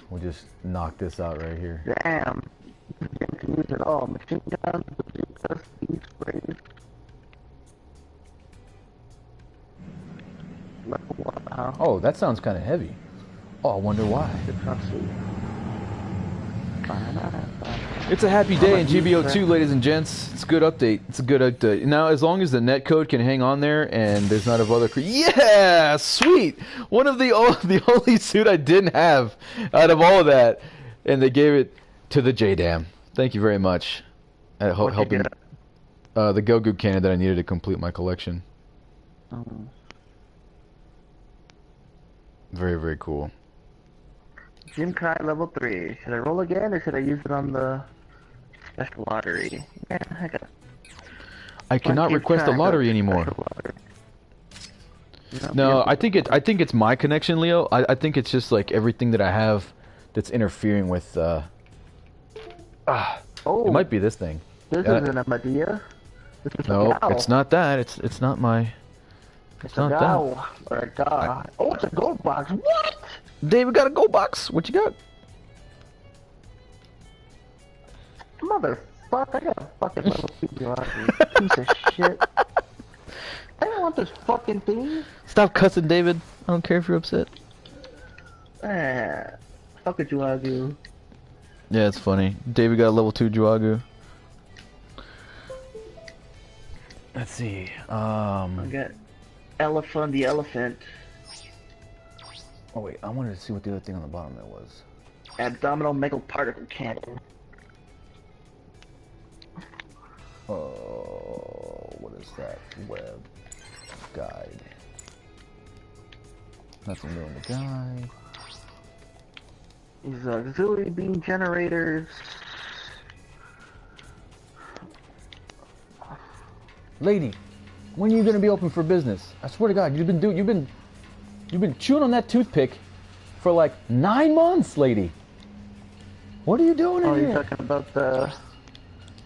We'll just knock this out right here. Damn. You can use it all. Machine guns, speed sprays. Oh, that sounds kind of heavy. Oh, I wonder why. It's a happy day in GBO2, ladies and gents. It's a good update. It's a good update. Now, as long as the netcode can hang on there and there's not other... Yeah! Sweet! One of the only suit I didn't have out of all of that. And they gave it to the JDAM. Thank you very much. Helping the Gogg cannon that I needed to complete my collection. Very, very cool. Jim Kai level 3. Should I roll again, or should I use it on the special lottery? Yeah, I cannot request a lottery anymore. No, I think it's my connection, Leo. I think it's just like everything that I have that's interfering with. It might be this thing. This isn't a Medea. No, it's not that. It's not my. It's not that. Or a guy. Oh, it's a gold box. What? David got a gold box. What you got? Motherfucker, I got a fucking level 2 piece of shit. I don't want this fucking thing. Stop cussing, David. I don't care if you're upset. Fuck a Juagu. Yeah, it's funny. David got a level 2 Juagu. Let's see. I got Elephant the Elephant. Oh wait, I wanted to see what the other thing on the bottom there was. Abdominal Megal Particle Cannon. Oh, what is that? Web guide. Nothing new in the guide. These auxiliary beam generators. Lady, when are you gonna be open for business? I swear to God, you've been chewing on that toothpick for like 9 months, lady. What are you doing in here? Oh, you're talking about the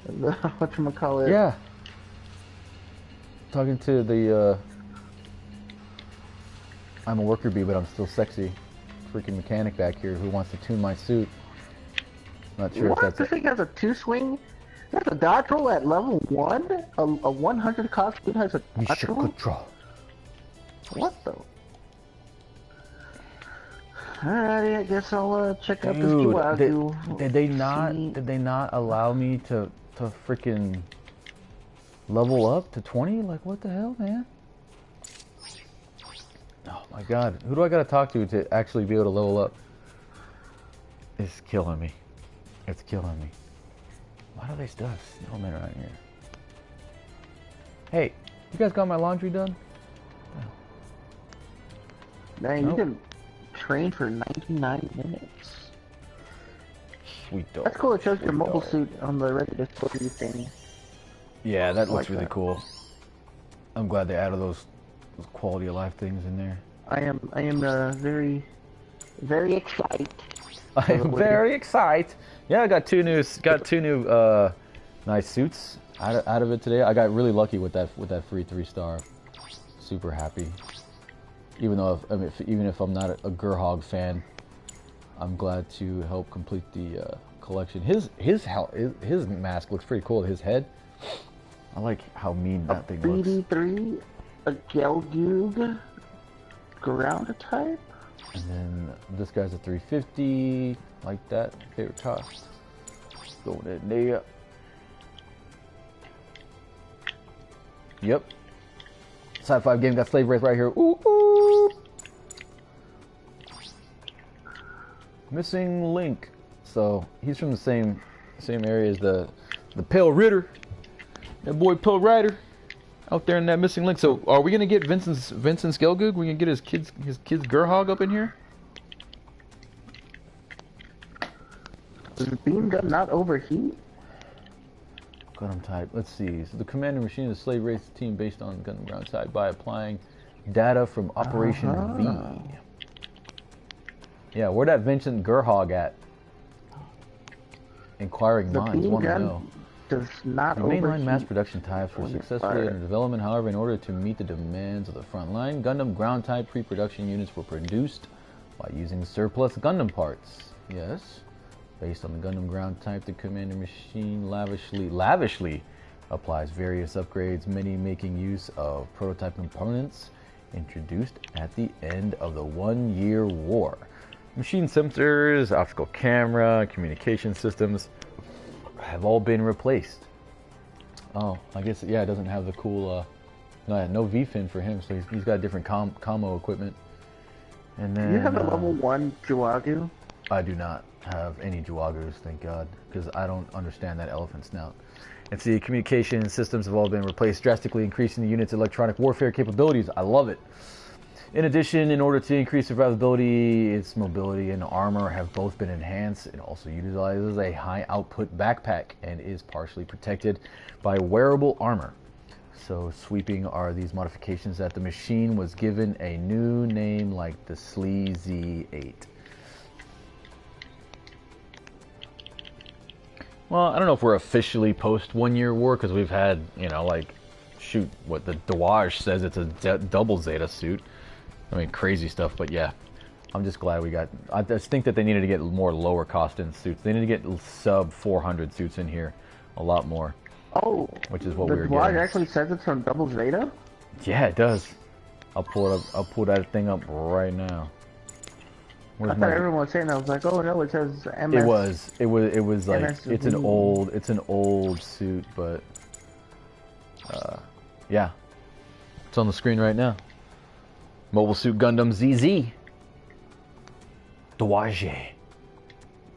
whatchamacallit? Yeah. Talking to the I'm a worker bee, but I'm still sexy. Freaking mechanic back here who wants to tune my suit. Not sure if that's This thing has a 2-swing? That's a dodge roll at level 1? A 100 cost suit has a dodge roll? Control. What the? Alrighty, I guess I'll check out this Dude, Juagu. did they not allow me to freaking level up to 20? Like, what the hell, man? Oh my God, who do I gotta talk to actually be able to level up? It's killing me. It's killing me. Why do they still have snowmen around here? Hey, you guys got my laundry done? Man, you can train for 99 minutes. Sweet dog. That's cool. It shows your Sweet mobile dog. suit on the ready display thing. Yeah, that looks like really that. cool. I'm glad they added those quality of life things in there. I am very excited. I am very excited. Yeah, I got two new nice suits out of it today. I got really lucky with that free 3-star. Super happy. Even though even if I'm not a Gogg fan, I'm glad to help complete the collection. His mask looks pretty cool. His head. I like how mean that thing looks. BD3, a Gogg ground type. And then this guy's a 350, like that. Favorite cost. Going in there. Yep. Side5gaming got slave race right here. Ooh, ooh. Missing link. So he's from the same area as the Pale Ritter. That boy Pale Rider. Out there in that missing link. So are we gonna get Vincent's Gogg? We gonna get his kids Gogg up in here? Does the beam gun not overheat? Gundam type. Let's see. So the commander machine is a slave race team based on Gundam ground type by applying data from Operation V. Yeah, where that Vincent Gogg at? Inquiring minds want to know. Does not the mainline mass production types were successfully under development. However, in order to meet the demands of the front line, Gundam ground type pre-production units were produced by using surplus Gundam parts. Yes. Based on the Gundam ground type, the commander machine lavishly applies various upgrades, many making use of prototype components introduced at the end of the 1-year war. Machine sensors, optical camera, communication systems have all been replaced. Oh, I guess, yeah, it doesn't have the cool, no V-fin for him, so he's got different commo equipment. And then, do you have a level 1 Gogg? I do not have any Goggs, thank God, because I don't understand that elephant snout. And see, communication systems have all been replaced, drastically increasing the unit's electronic warfare capabilities. I love it. In addition, in order to increase survivability, its mobility and armor have both been enhanced. It also utilizes a high output backpack and is partially protected by wearable armor. So sweeping are these modifications that the machine was given a new name like the Sleazy 8. Well, I don't know if we're officially post 1-year war because we've had, you know, like, shoot, what the Dawaj says it's a double Zeta suit. I mean, crazy stuff, but yeah. I'm just glad we got... I just think that they needed to get more lower cost in suits. They need to get sub 400 suits in here. A lot more. Oh, which is what we were getting. The Dawaj actually says it's from double Zeta? Yeah, it does. I'll pull that thing up right now. I thought everyone was saying that. I was like, oh no, it says MS. It was like MS it's an old suit, but yeah, it's on the screen right now. Mobile Suit Gundam ZZ. Dawaj.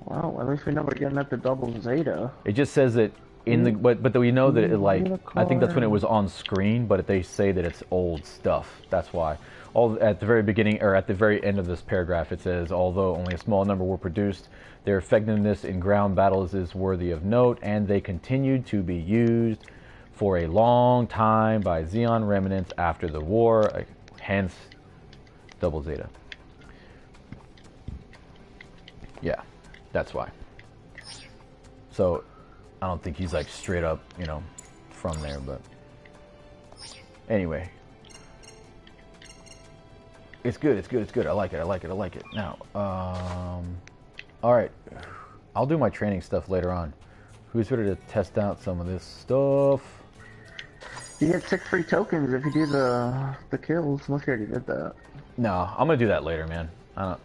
Wow, at least we know we're getting at the double Zeta. It just says that in the but we know that it like I think that's when it was on screen, but they say that it's old stuff. That's why. All at the very beginning or at the very end of this paragraph, it says, although only a small number were produced, their effectiveness in ground battles is worthy of note, and they continued to be used for a long time by Zeon remnants after the war. Hence, double Zeta. Yeah, that's why. So, I don't think he's like straight up, you know, from there, but anyway. It's good, it's good, it's good. I like it, I like it, I like it. Now, alright. I'll do my training stuff later on. Who's ready to test out some of this stuff? You get 6 free tokens if you do the kills. Unless you already did that. No, I'm gonna do that later, man. I'm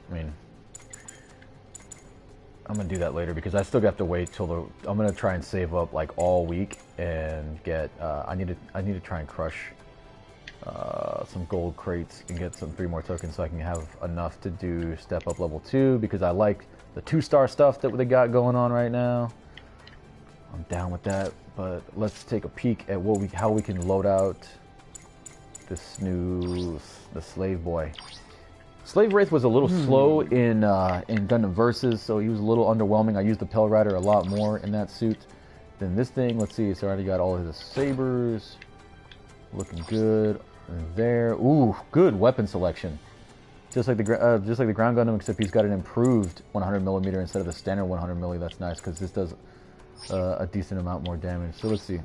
gonna do that later because I still have to wait till I'm gonna try and save up like all week and get, I need to try and crush some gold crates and get some 3 more tokens so I can have enough to do step up level 2 because I like the 2-star stuff that they got going on right now. I'm down with that, but let's take a peek at how we can load out the slave boy. Slave Wraith was a little slow in Gundam Versus, so he was a little underwhelming. I used the Pell Rider a lot more in that suit than this thing. Let's see, it's already got all his sabers. Looking good. And there. Ooh, good weapon selection. Just like the ground Gundam, except he's got an improved 100mm instead of the standard 100mm. That's nice because this does a decent amount more damage. So let's see.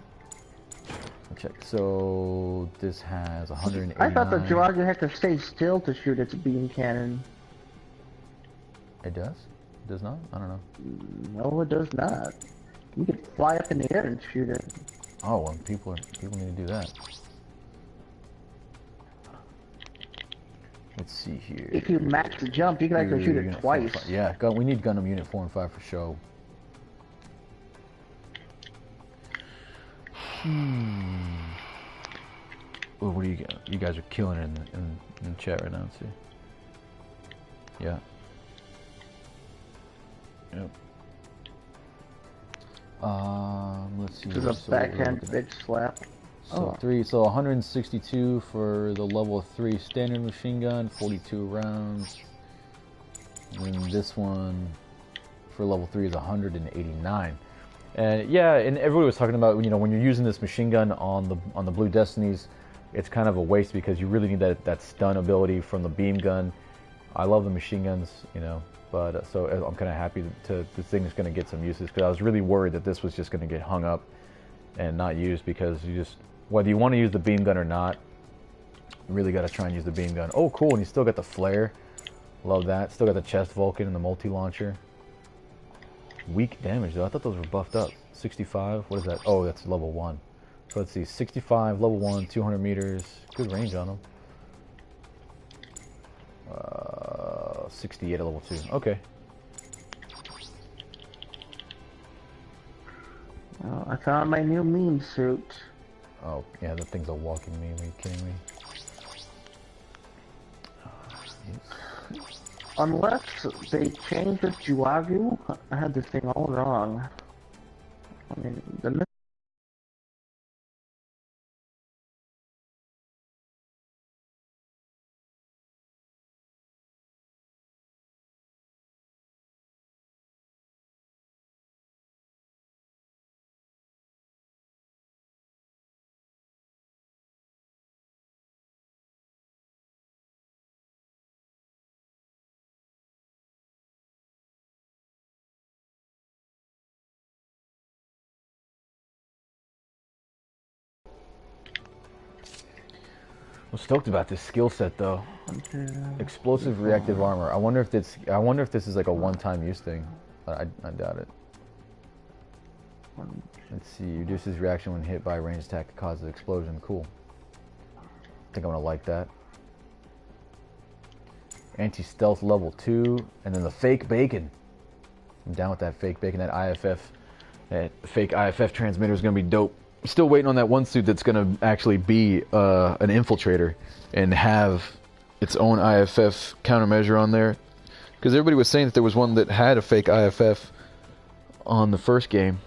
Check. So this has 189. I thought the Dragon had to stay still to shoot its beam cannon. It does? It does not? I don't know. No, it does not. You could fly up in the air and shoot it. Oh, well, people need to do that. Let's see here. If you max the jump, you can actually shoot it twice. Yeah, we need Gundam Unit 4 and 5 for show. Oh, what do you got? You guys are killing it in chat right now. Let's see. Yeah. Yep. Let's see. This is a backhand bitch slap. So 162 for the level 3 standard machine gun, 42 rounds. And this one for level 3 is 189. And yeah, and everybody was talking about, you know, when you're using this machine gun on the Blue Destinies, it's kind of a waste because you really need that stun ability from the beam gun. I love the machine guns, you know, but so I'm kind of happy this thing is going to get some uses because I was really worried that this was just going to get hung up and not used because you just, whether you want to use the beam gun or not, you really got to try and use the beam gun. Oh, cool, and you still got the flare. Love that. Still got the chest Vulcan and the multi-launcher. Weak damage, though. I thought those were buffed up. 65, what is that? Oh, that's level 1. So let's see, 65, level 1, 200 meters. Good range on them. 68 at level 2. Okay. Oh, I found my new meme suit. Oh, yeah, that thing's a walking meme. Are you kidding me? Unless they changed the Juagu, I had this thing all wrong. I mean, the I'm stoked about this skill set though. Explosive reactive armor. I wonder if this is like a one-time use thing, but I doubt it. Let's see. Reduces reaction when hit by a ranged attack that causes an explosion. Cool. I think I'm gonna like that. Anti-stealth level 2, and then the fake bacon. I'm down with that fake bacon. That fake IFF transmitter is gonna be dope. Still waiting on that one suit that's gonna actually be an infiltrator and have its own IFF countermeasure on there. Because everybody was saying that there was one that had a fake IFF on the first game.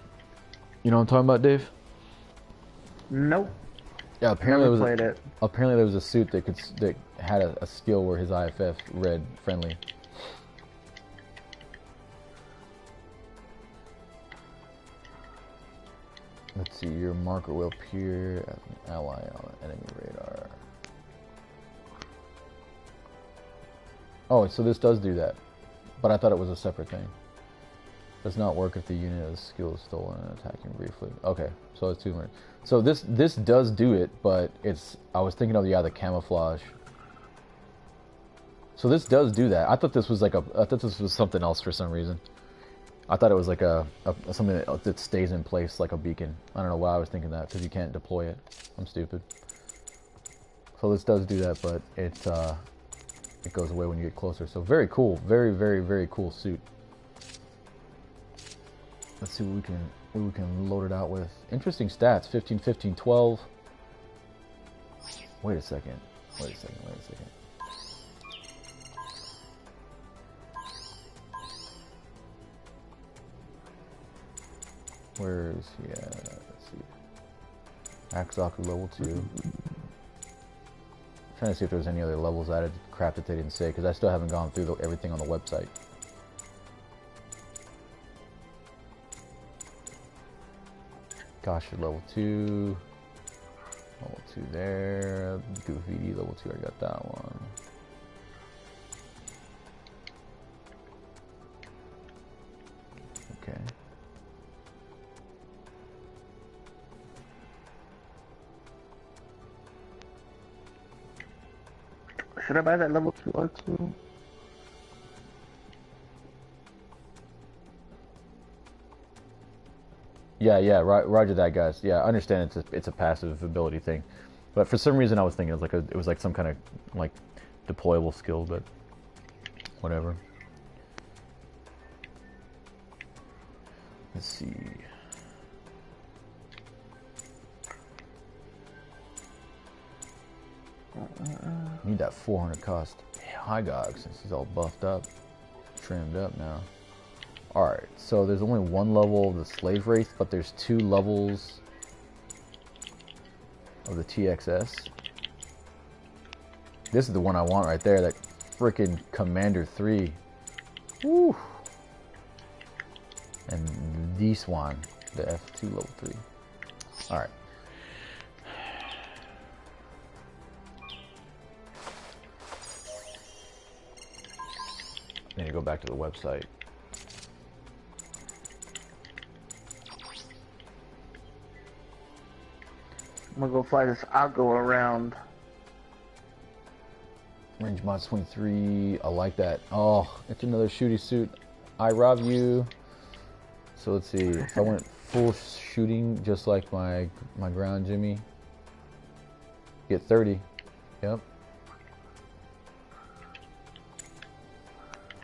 You know what I'm talking about, Dave? Nope. Yeah, apparently there was a suit that had a skill where his IFF read friendly. Let's see, your marker will appear as an ally on an enemy radar. Oh, so this does do that, but I thought it was a separate thing. Does not work if the unit has skill is stolen and attacking briefly. Okay, so it's 200. So this does do it, but I was thinking of the camouflage. So this does do that. I thought this was something else for some reason. I thought it was like something that stays in place like a beacon. I don't know why I was thinking that, because you can't deploy it. I'm stupid. So this does do that, but it goes away when you get closer. So very cool. Very, very, very cool suit. Let's see what we can load it out with. Interesting stats. 15, 15, 12. Wait a second. Where is he at? Let's see. Axaku level 2. trying to see if there's any other levels added, crap that they didn't say, because I still haven't gone through everything on the website. Gosh, level 2. Level 2 there. Goofy level 2, I got that one. Okay. Should I buy that level 2 R2? Yeah, roger that, guys. Yeah, I understand it's a passive ability thing, but for some reason I was thinking it was like some kind of like deployable skill, but whatever. Let's see. Need that 400 cost Hygogg since he's all buffed up, trimmed up now. Alright, so there's only one level of the Slave Wraith, but there's 2 levels of the TXS. This is the one I want right there, that freaking Commander 3. Woo! And this one, the F2 level 3. Alright. I need to go back to the website. I'm gonna go fly this Hygogg around. Range mods 23. I like that. Oh, it's another shooty suit. I rob you. So let's see. If I went full shooting, just like my ground Jimmy, get 30. Yep.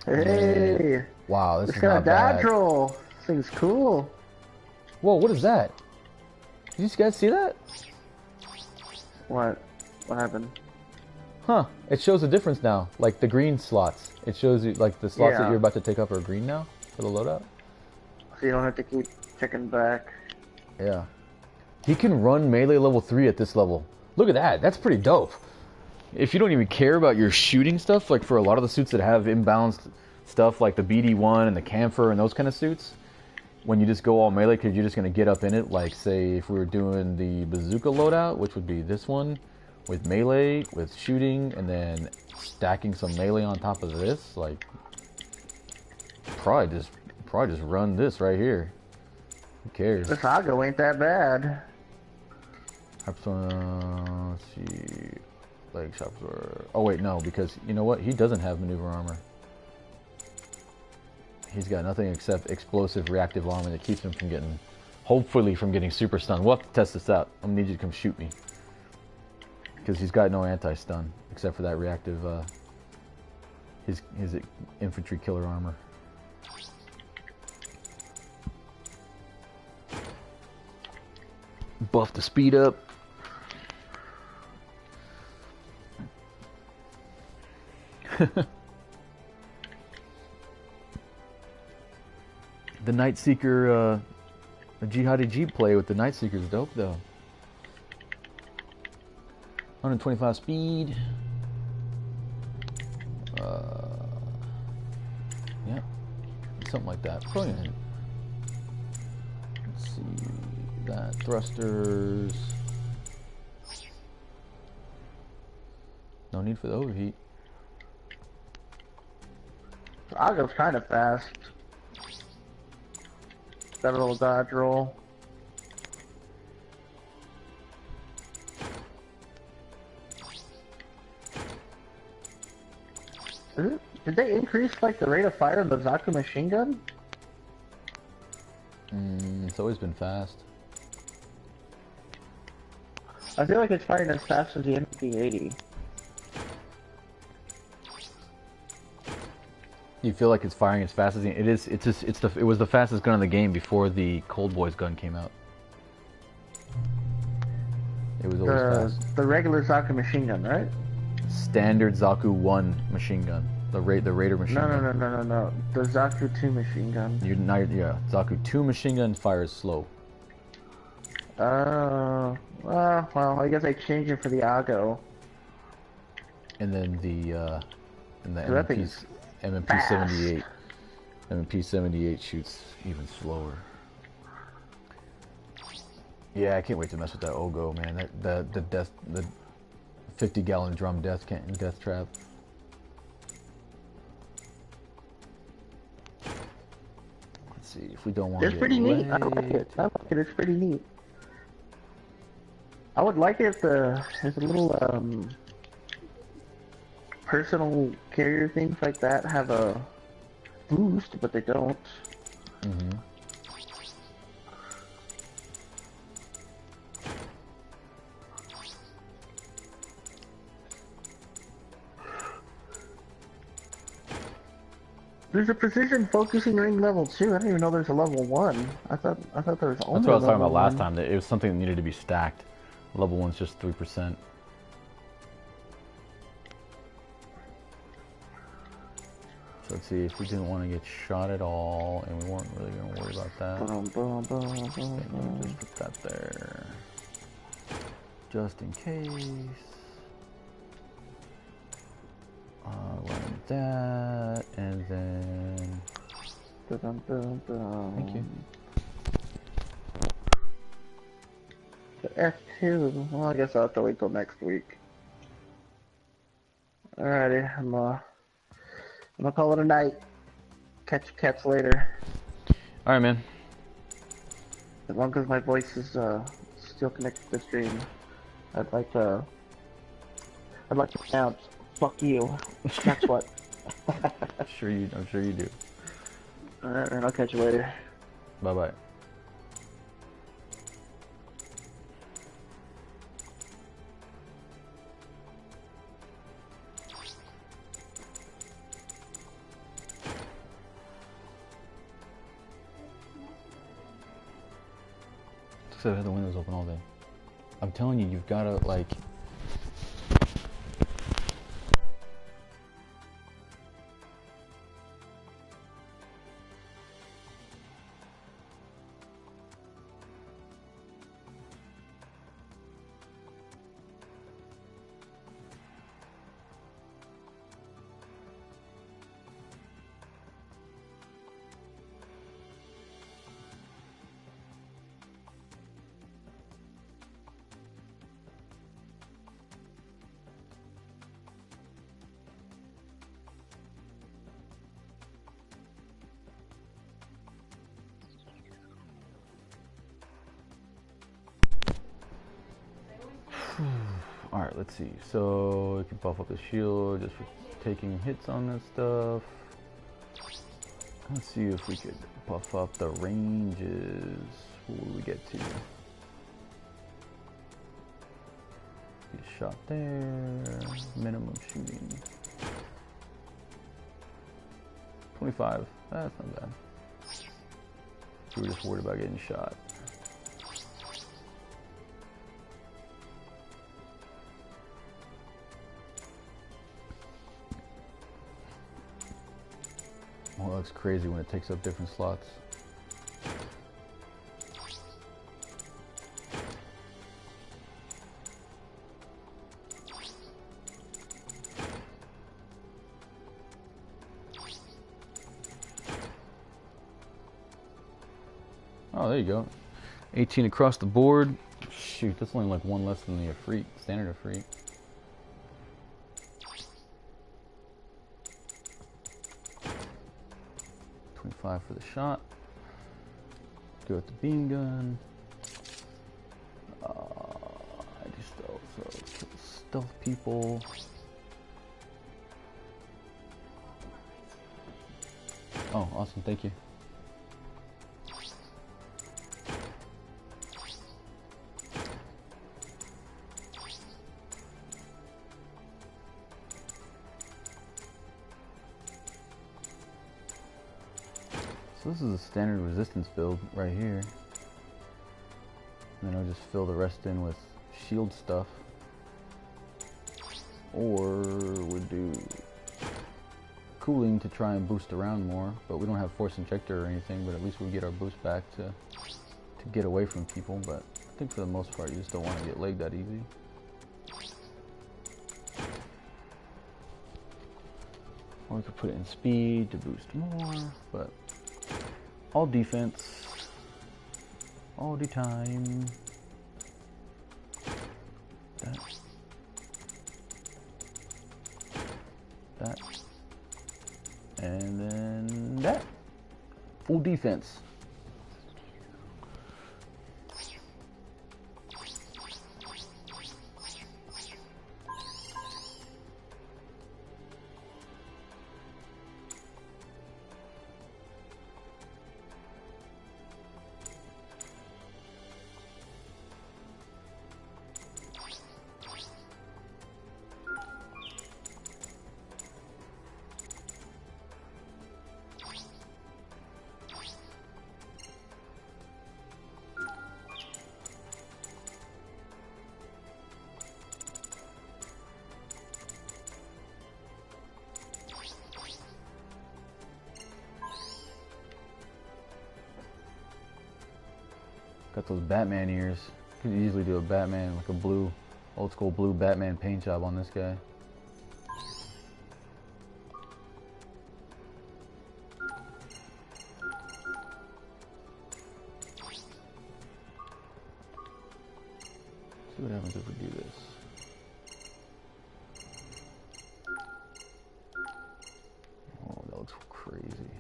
Hey. Man. Wow, this is got not a dodge bad. roll. This thing's cool. Whoa, what is that? Did you guys see that? What? What happened? Huh, it shows a difference now, like the green slots. It shows you, like, the slots that you're about to take up are green now for the loadout. So you don't have to keep checking back. Yeah. He can run melee level 3 at this level. Look at that, that's pretty dope. If you don't even care about your shooting stuff, like for a lot of the suits that have imbalanced stuff, like the BD1 and the Camphor and those kind of suits, when you just go all melee, because you're just going to get up in it, like say if we were doing the bazooka loadout, which would be this one, with melee, with shooting, and then stacking some melee on top of this, like, probably just run this right here. Who cares? This Hygogg ain't that bad. Let's see, leg shops are. Oh wait, no, because you know what? He doesn't have maneuver armor. He's got nothing except explosive reactive armor that keeps him from getting, hopefully from getting super stunned. We'll have to test this out. I'm gonna need you to come shoot me. Because he's got no anti-stun, except for that reactive, his infantry killer armor. Buff the speed up. The Night Seeker, the Jihadi Jeep play with the Night Seeker is dope though. 125 speed. Yeah, something like that. Brilliant. Let's see that thrusters. No need for the overheat. Hygogg's kind of fast. Got a little dodge roll. Did they increase like the rate of fire of the Zaku machine gun? It's always been fast. I feel like it's firing as fast as the MP80. You feel like it's firing as fast as it is. It was the fastest gun in the game before the Cold Boys gun came out. It was always fast. The regular Zaku machine gun, right? Standard Zaku 1 machine gun. The Raider machine gun. No. The Zaku 2 machine gun. Yeah, Zaku 2 machine gun fires slow. Well, I guess I changed it for the Hygogg. And then the That thing is MMP-78. MMP-78 shoots even slower. Yeah, I can't wait to mess with that Ogo, man. The 50-gallon drum death trap. Let's see if we don't want to get pretty neat. I laid. like it. It's pretty neat. I would like it if if a little personal carrier things like that have a boost, but they don't. Mm-hmm. There's a precision focusing ring level 2. I didn't even know there's a level 1. I thought there was only. That's what I was talking about last 1. time. That it was something that needed to be stacked. Level 1's just 3%. So let's see if we didn't want to get shot at all, and we weren't really going to worry about that. Just put that there, just in case. Run that, and then. Thank you. The F2. Well, I guess I'll have to wait till next week. Alrighty, I'm gonna call it a night. Catch you cats later. Alright, man. As long as my voice is still connected to the stream, I'd like to announce, fuck you. That's what. I'm sure you do. Alright, and I'll catch you later. Bye bye. So I had the windows open all day. I'm telling you, you've gotta like. Alright, let's see. So, we can buff up the shield just for taking hits on this stuff. Let's see if we could buff up the ranges. What will we get to? Get shot there. Minimum shooting. 25. That's not bad. We were just worried about getting shot. Well, that looks crazy when it takes up different slots. Oh, there you go. 18 across the board. Shoot, that's only like one less than the Efreet, standard Efreet. For the shot. Go with the beam gun. I just also kill stealth people. Oh, awesome! Thank you. So this is a standard resistance build right here. And then I'll just fill the rest in with shield stuff. Or we'd do cooling to try and boost around more, but we don't have force injector or anything, but at least we get our boost back to get away from people. But I think for the most part you just don't want to get legged that easy. Or we could put it in speed to boost more, but all defense all the time. That. And then that. Full defense. Got those Batman ears. Could easily do a Batman, like a blue, old school blue Batman paint job on this guy. See what happens if we do this. Oh, that looks crazy.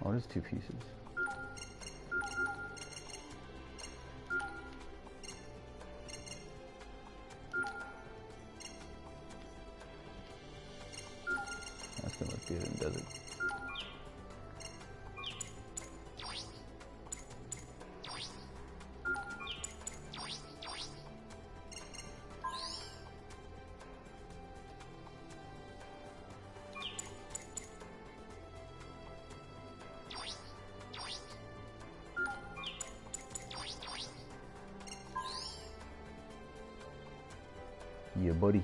Oh, there's two pieces. That's gonna look good in desert. Yeah, buddy.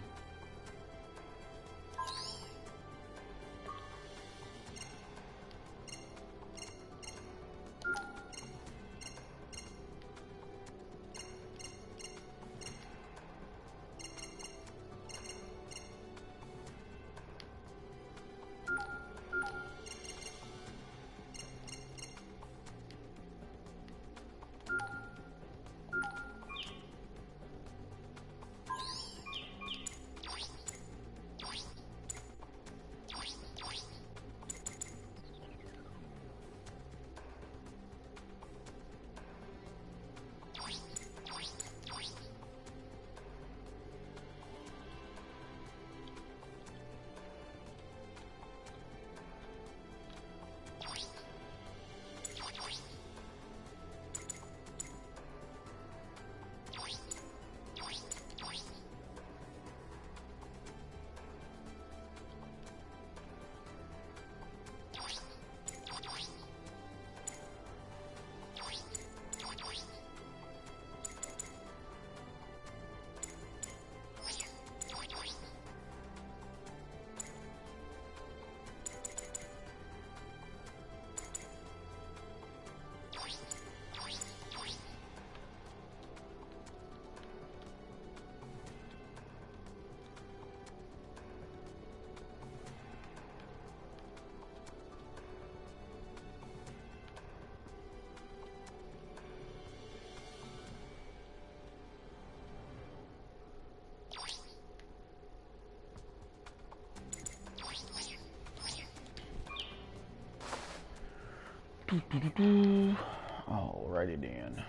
Alrighty then.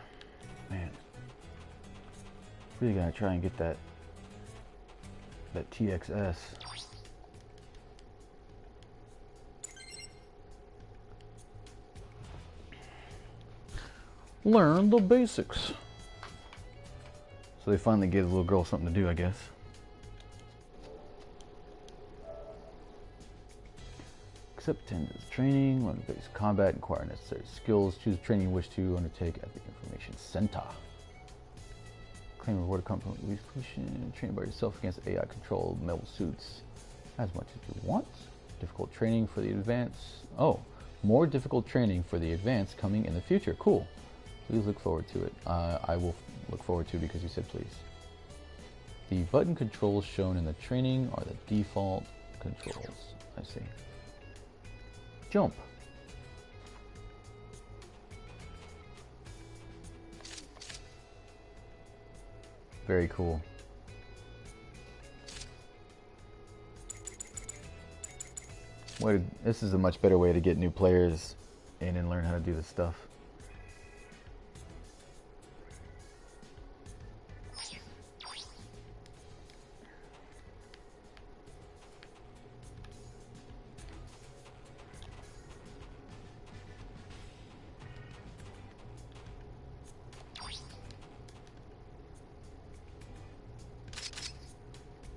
Man. Really gotta try and get that TXS. Learn the basics. So they finally gave the little girl something to do, I guess. Accept attendance training, learn basic combat, acquire necessary skills, choose training you wish to undertake at the information center. Claim reward accompaniment with pushing, train by yourself against AI controlled metal suits as much as you want. Difficult training for the advance. Oh, more difficult training for the advance coming in the future. Cool. Please look forward to it. I will look forward to it because you said please. The button controls shown in the training are the default controls. I see. Jump. Very cool. This is a much better way to get new players in and learn how to do this stuff.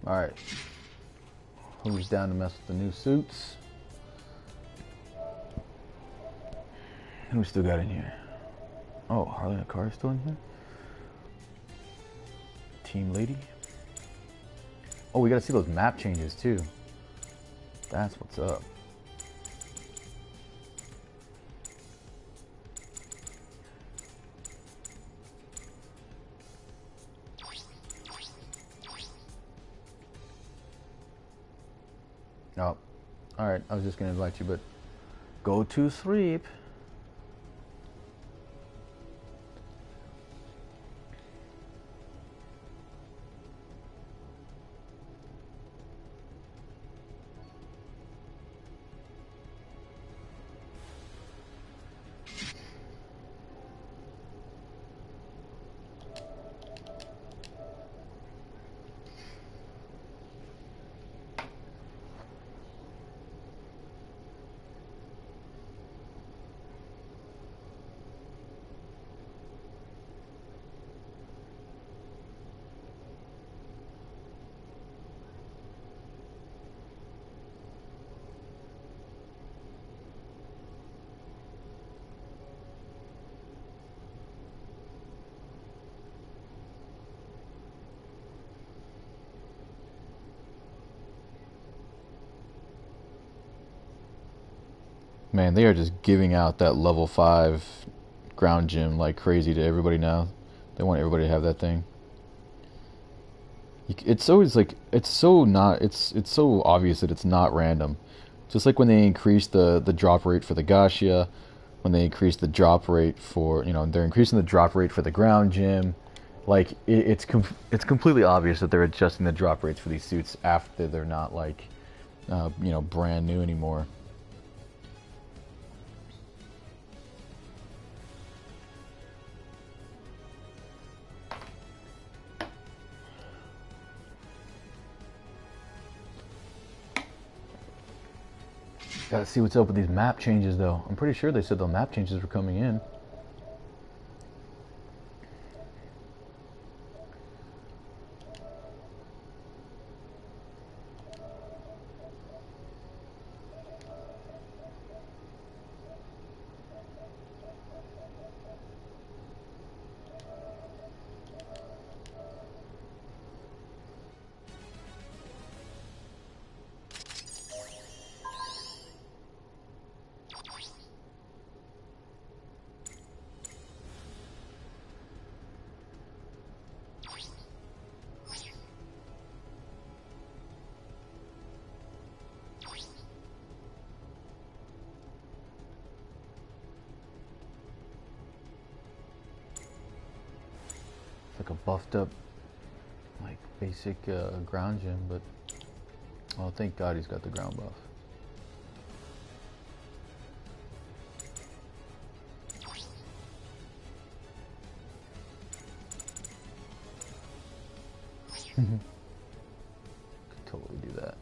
Alright. Who's down to mess with the new suits? Who we still got in here? Oh, Harley and Car is still in here? Team Lady? Oh, we gotta see those map changes too. That's what's up. Oh, alright, I was just gonna invite you, but go to sleep. Man, they are just giving out that level 5 ground gym like crazy to everybody now. They want everybody to have that thing. It's always like, it's so obvious that it's not random. Just like when they increased the drop rate for the Gashia, when they increased the drop rate for, they're increasing the drop rate for the ground gym. Like, it's completely obvious that they're adjusting the drop rates for these suits after they're not like, brand new anymore. Gotta see what's up with these map changes, though. I'm pretty sure they said the map changes were coming in. Like a buffed up, like basic ground gym, but well, thank God he's got the ground buff. Could totally do that.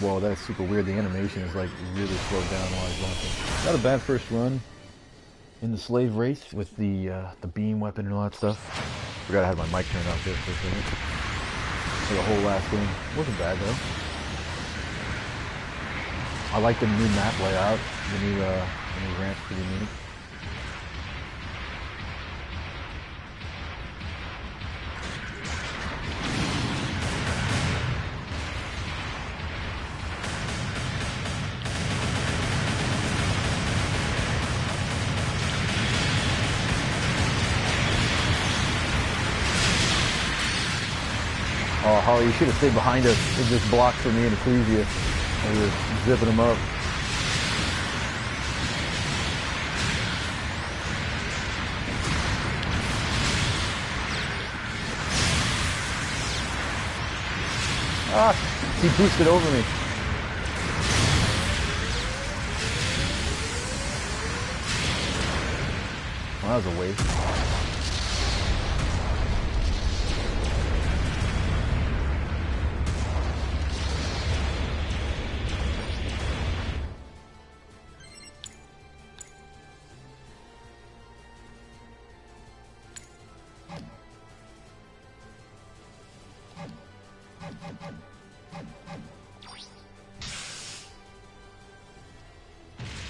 whoa, that is super weird. The animation is like really slowed down while he's launching. Not a bad first run in the slave race with the beam weapon and all that stuff. Forgot I had my mic turned off there for a second. For the whole last game. Wasn't bad though. I like the new map layout. The new ramp's pretty neat. Oh, Holly, you should have stayed behind us. It just blocked for me and Ecclesia. We were zipping them up. Ah, he boosted over me. Well, that was a waste.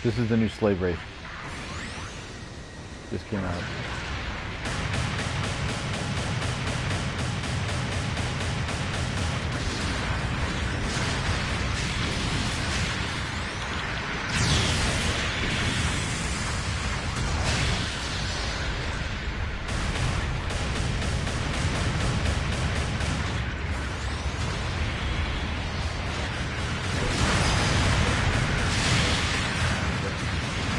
This is the new slave race. Just came out.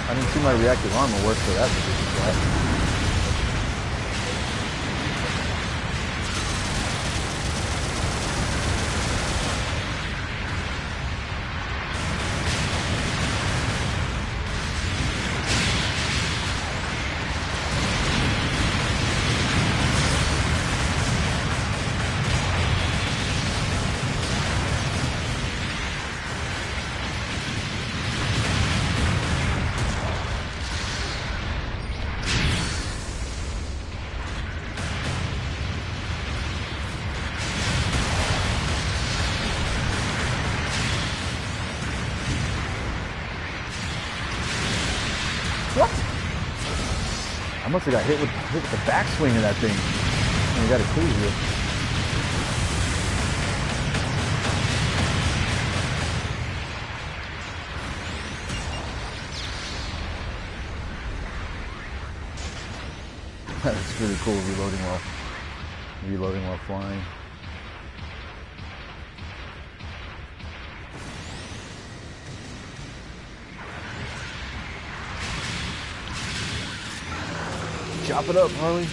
I didn't see my reactive armor work for that particular class. What? I must have got hit with the backswing of that thing. And we got it cool here. That's really cool, reloading while flying. Chop it up, Harley.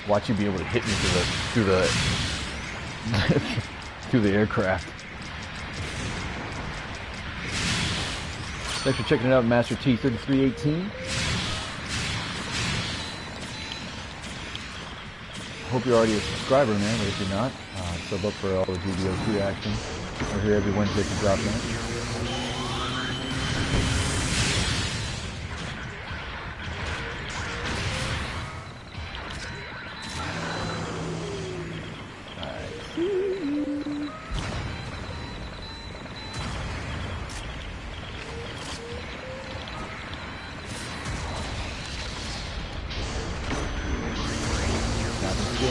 Watch you be able to hit me through the aircraft. Thanks for checking it out, Master T3318. Hope you're already a subscriber, man, but if you're not, sub up for all the GDO2 action. We're here every Wednesday to drop that.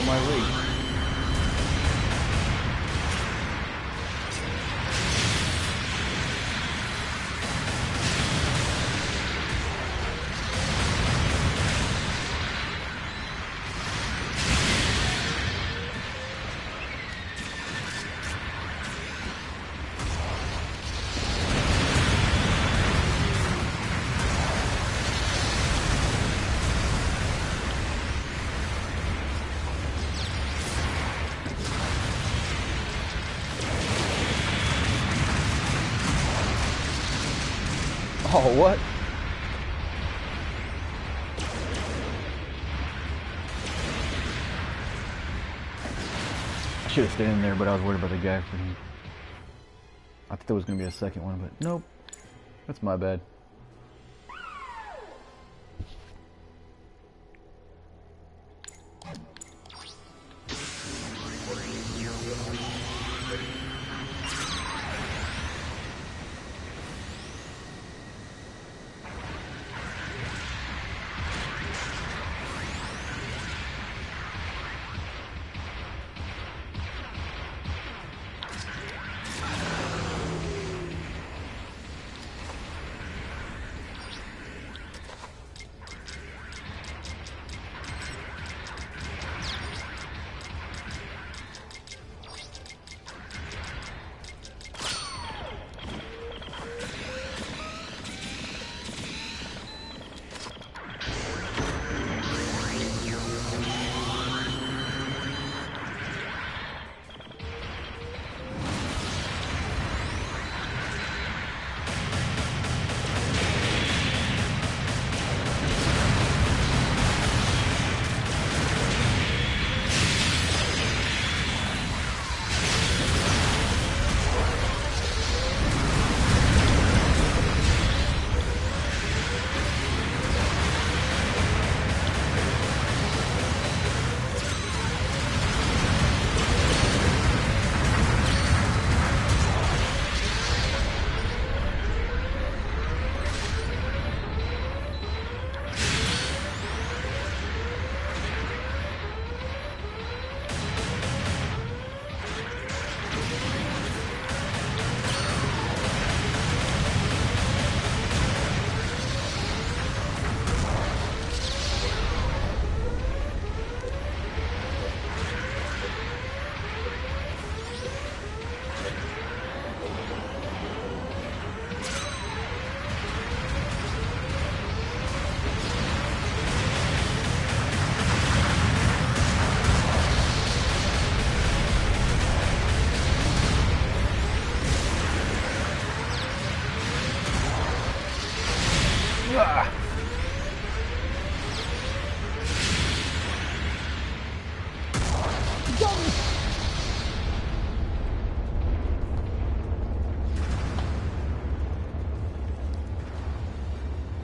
My race. Oh, what? should have stayed in there, but I was worried about the guy. I thought there was going to be a second one, but nope. That's my bad.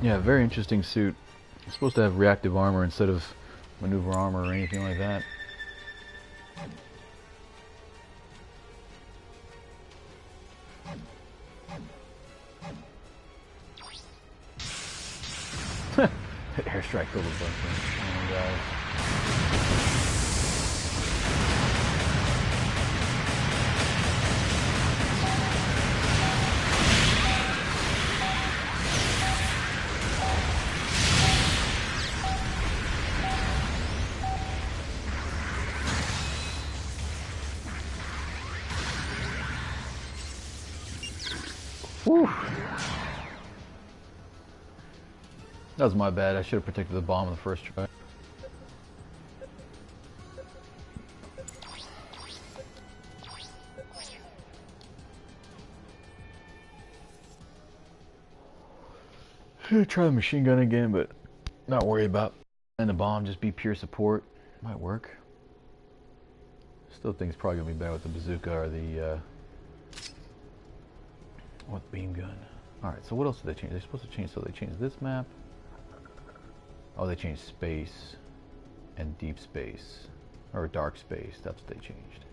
Yeah, very interesting suit. It's supposed to have reactive armor instead of maneuver armor or anything like that. Airstrike killed a bunch of them. Oh my god. Whew. That was my bad. I should have protected the bomb in the first try. Try the machine gun again, but not worry about. And the bomb, just be pure support. Might work. Still think it's probably gonna be better with the bazooka or the beam gun. Alright, so what else did they change? They're supposed to change, so they changed this map. Oh, they changed space and deep space, or dark space. That's what they changed.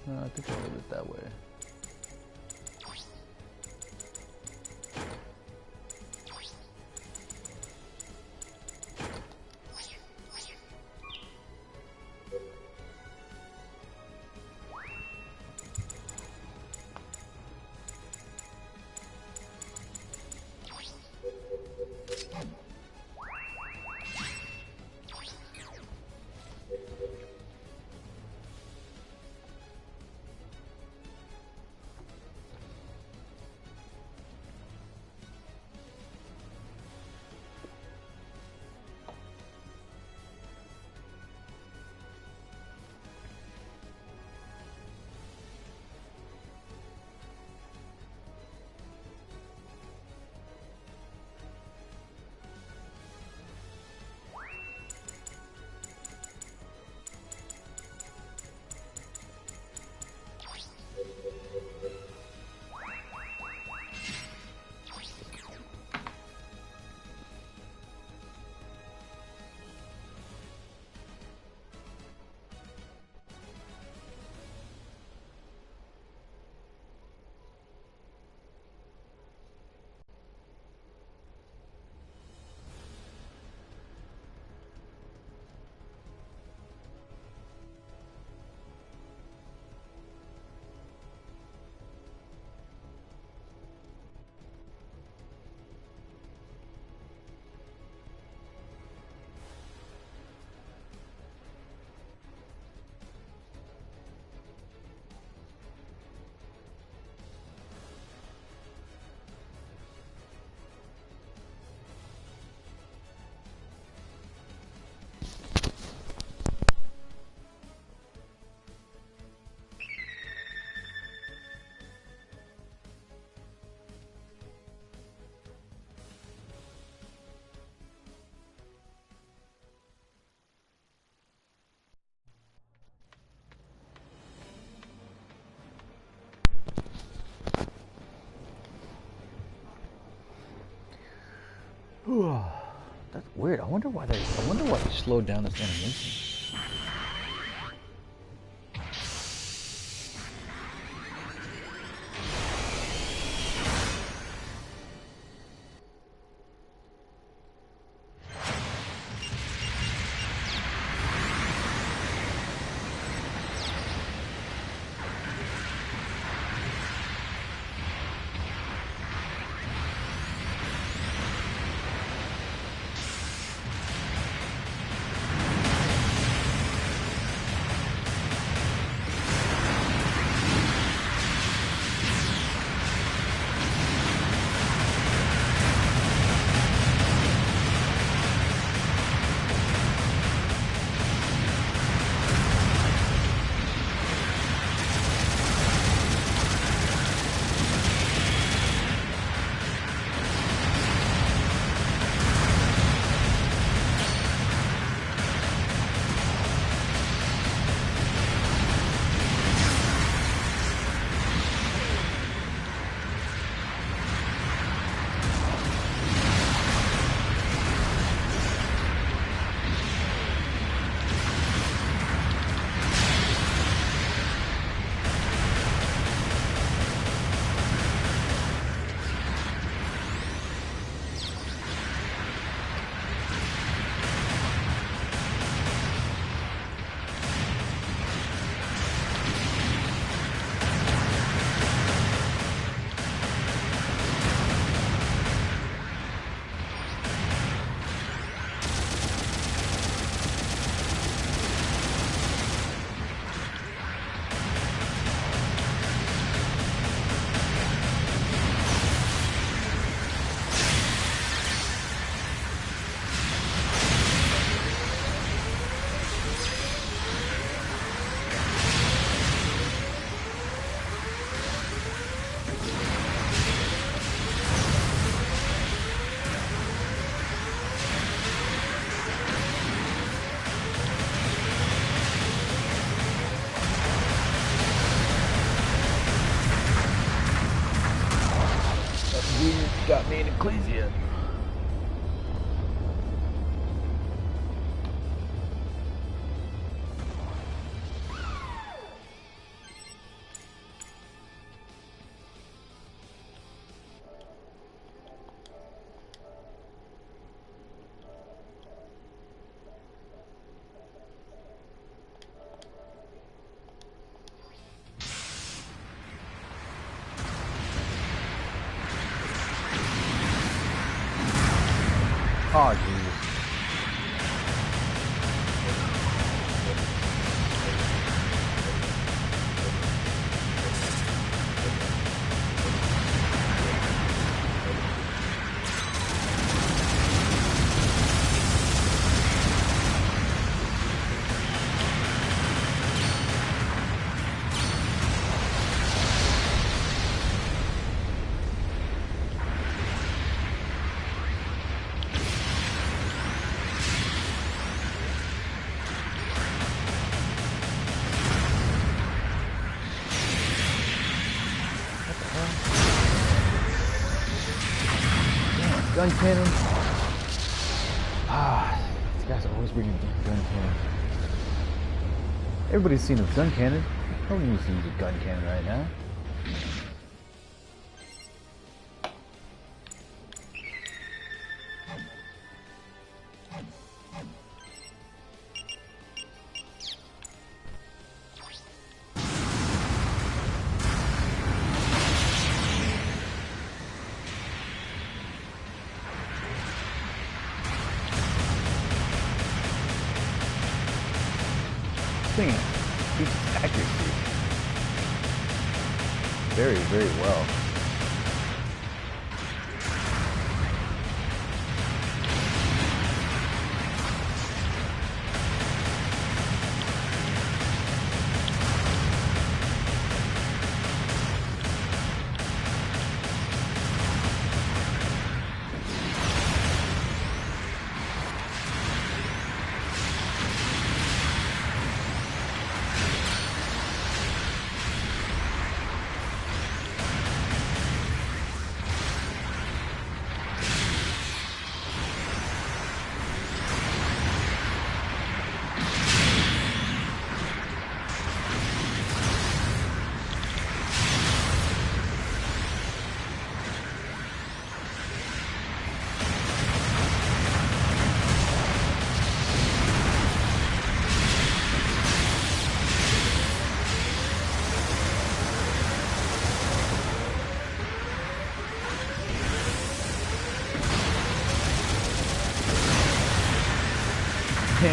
I think I'll leave it that way. That's weird. I wonder why they slowed down this animation. Got me in Ecclesia. Oh, Jesus. Gun cannon. Ah, these guys are always bringing gun cannon. Everybody's seen a gun cannon. Nobody needs to use a gun cannon right now. Thing keeps accuracy very, very well.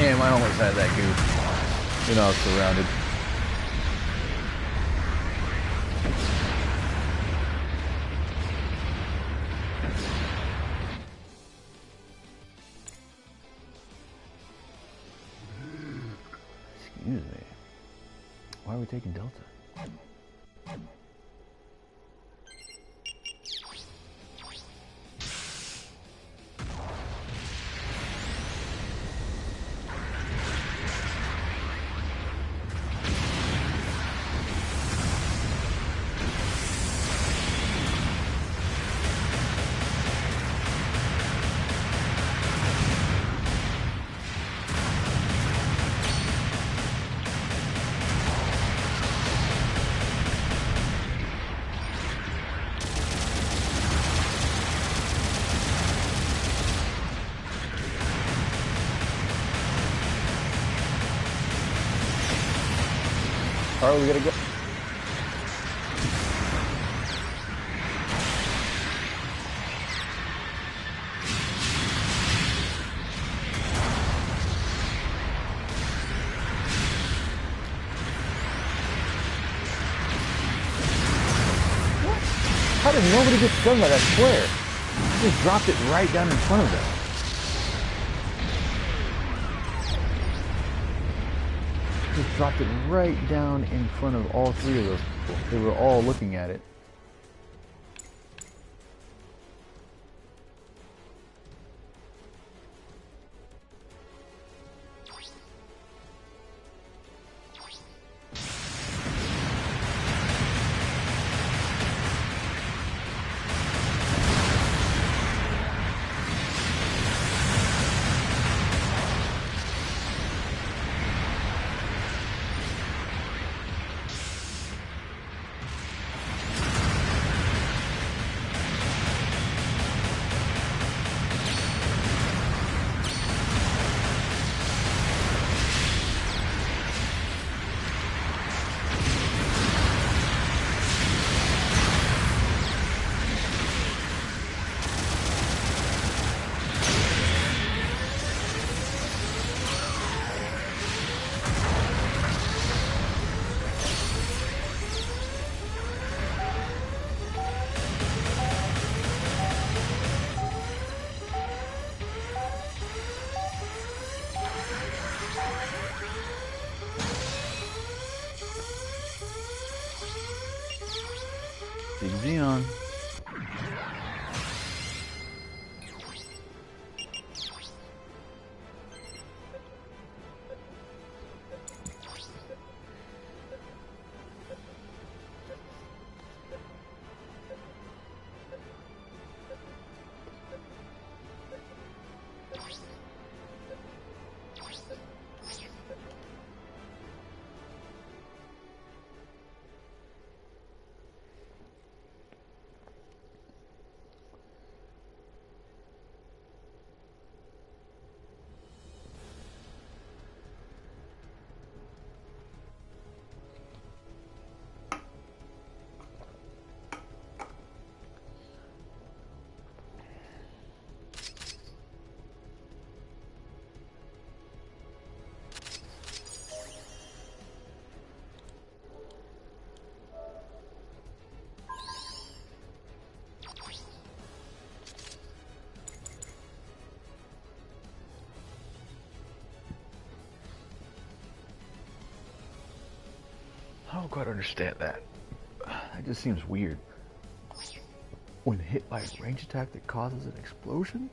Damn, I almost had that goof. You know, I was surrounded. Excuse me. Why are we taking Delta? Alright, we gotta go. What? How did nobody get stung by that flare? I just dropped it right down in front of them. Just dropped it right down in front of all three of those people. They were all looking at it. Big Xeon. I don't quite understand that. It just seems weird. When hit by a range attack that causes an explosion?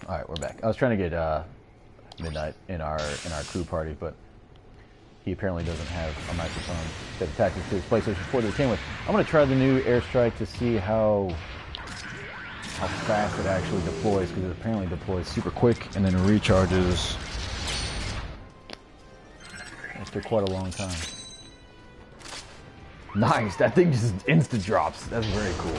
Alright, we're back. I was trying to get Midnight in our crew party, but he apparently doesn't have a microphone that attaches to his PlayStation 4 that it came with. I'm going to try the new airstrike to see how fast it actually deploys, because it apparently deploys super quick and then recharges after quite a long time. Nice, that thing just insta drops. That's very cool.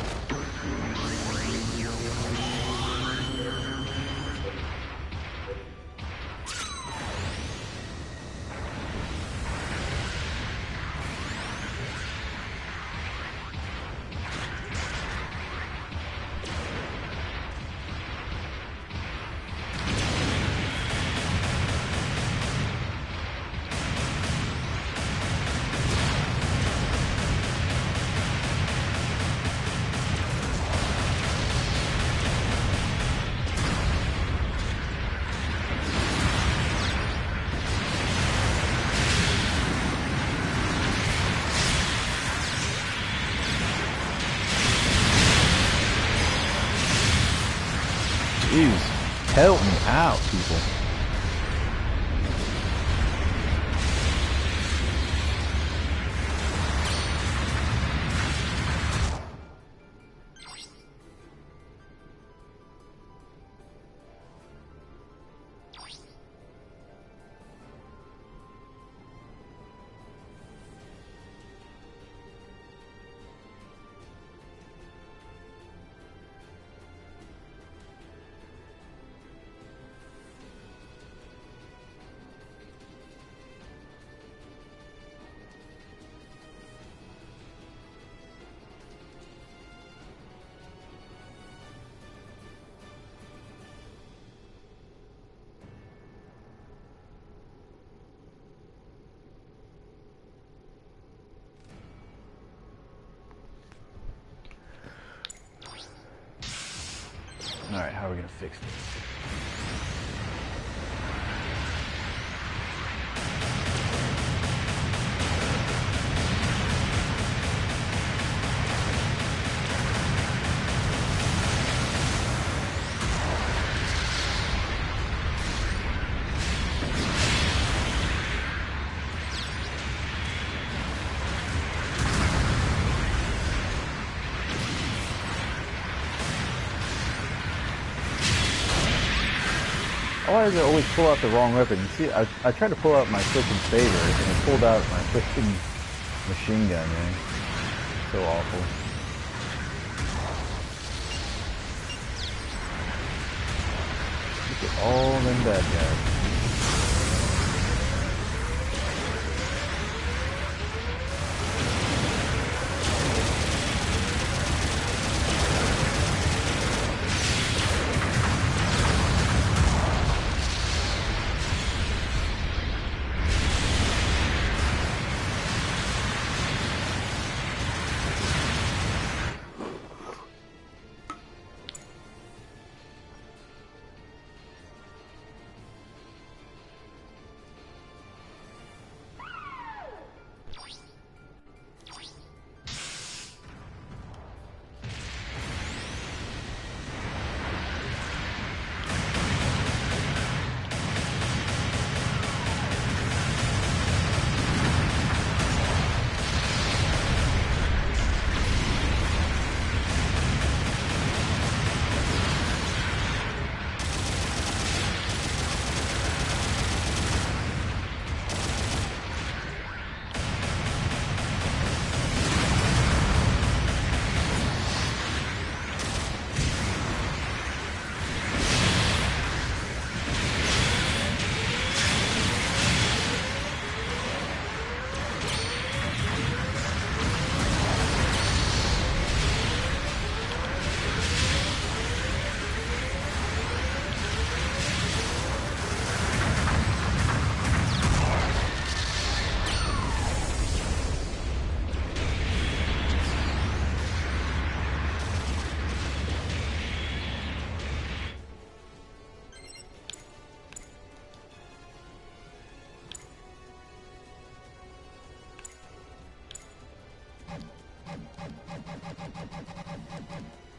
Jeez, help me out, people. Alright, how are we gonna fix this? Why does it always pull out the wrong weapon? You see, I tried to pull out my freaking saber, and it pulled out my freaking machine gun, man. So awful. Look at all them bad guys.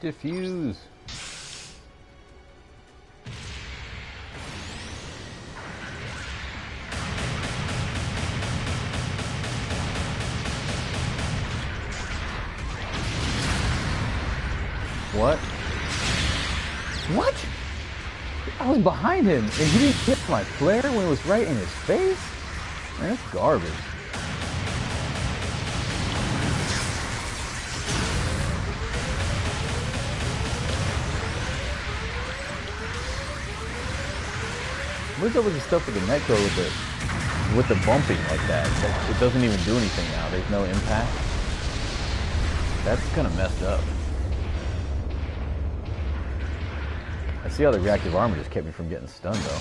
Diffuse. What? What? I was behind him, and he didn't hit my flare when it was right in his face? Man, that's garbage. What's up with the stuff with the netcode with the bumping like that? It doesn't even do anything now. There's no impact. That's kind of messed up. I see how the reactive armor just kept me from getting stunned though.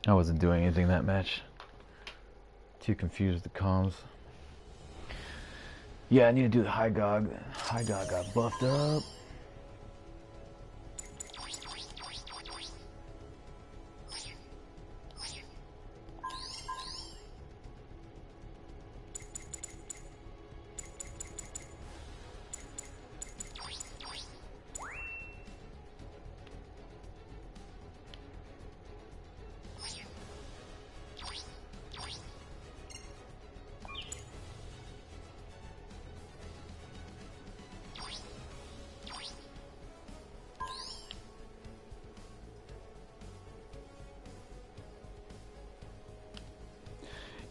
I wasn't doing anything that match. Too confused with the comms. Yeah, I need to do the Hygogg. Hygogg got buffed up.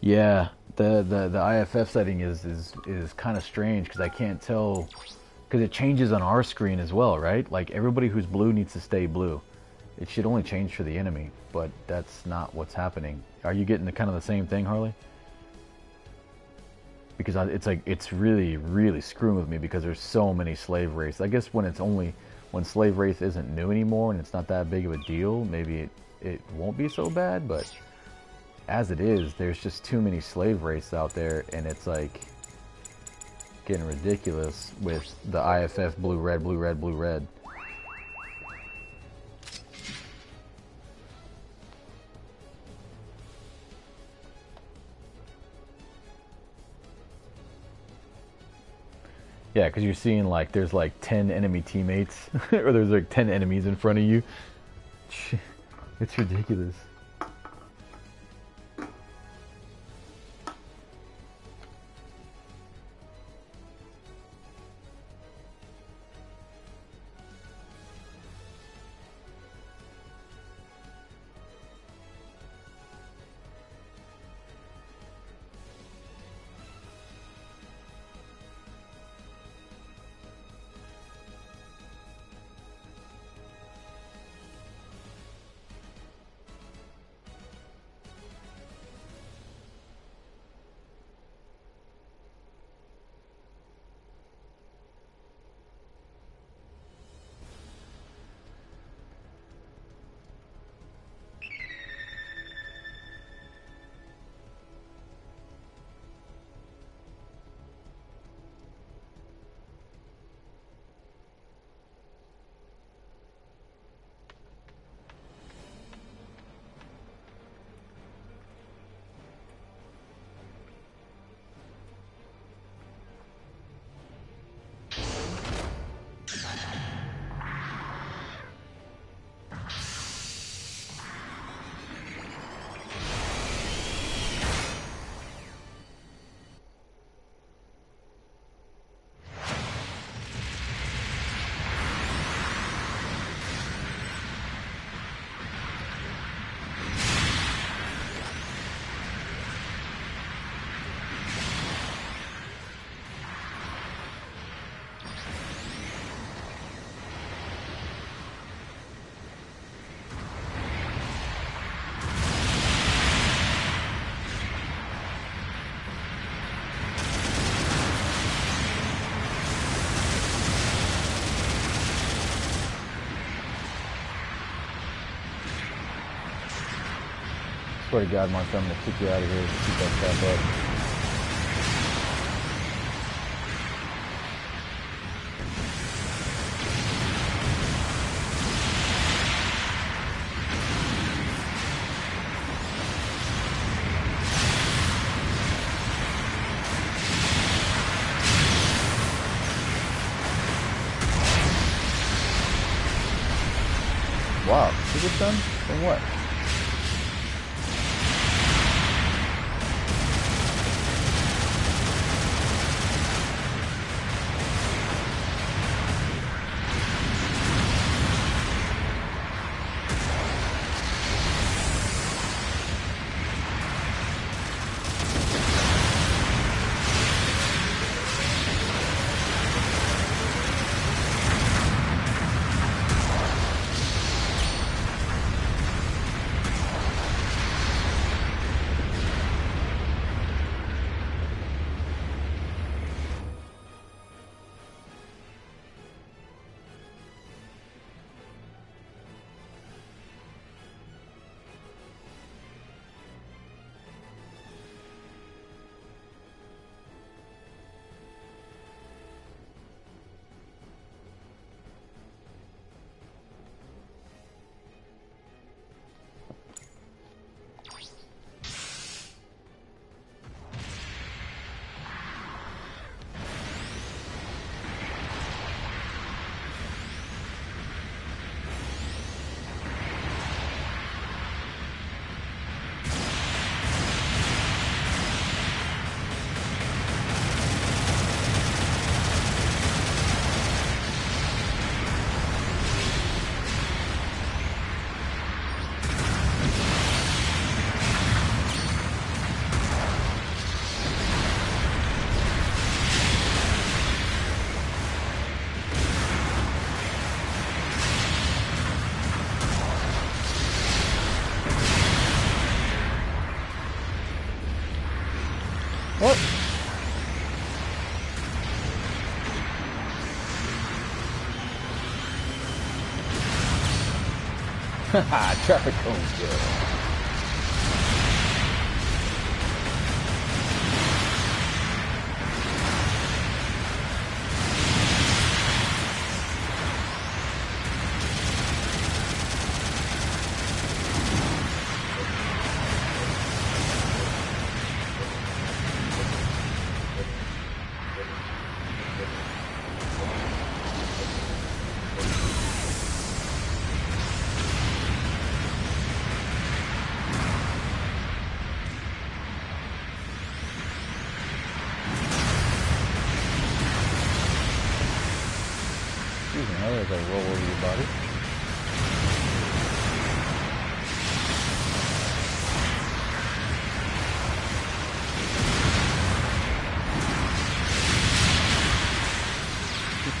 Yeah, the IFF setting is kind of strange because I can't tell, because it changes on our screen as well, right? Like everybody who's blue needs to stay blue. It should only change for the enemy, but that's not what's happening. Are you getting the kind of the same thing, Harley? Because it's like it's really screwing with me because there's so many slave wraiths. I guess when slave wraith isn't new anymore and it's not that big of a deal, maybe it won't be so bad, but as it is, there's just too many slave wraiths out there, and it's like getting ridiculous with the IFF blue red. Yeah, because you're seeing like there's like 10 enemy teammates or there's like 10 enemies in front of you. It's ridiculous. Swear to God, Mark, I'm gonna kick you out of here to keep that crap up. Wow, is it done? From what? What? Haha, traffic cones, girl. There's a roll over your body.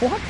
What?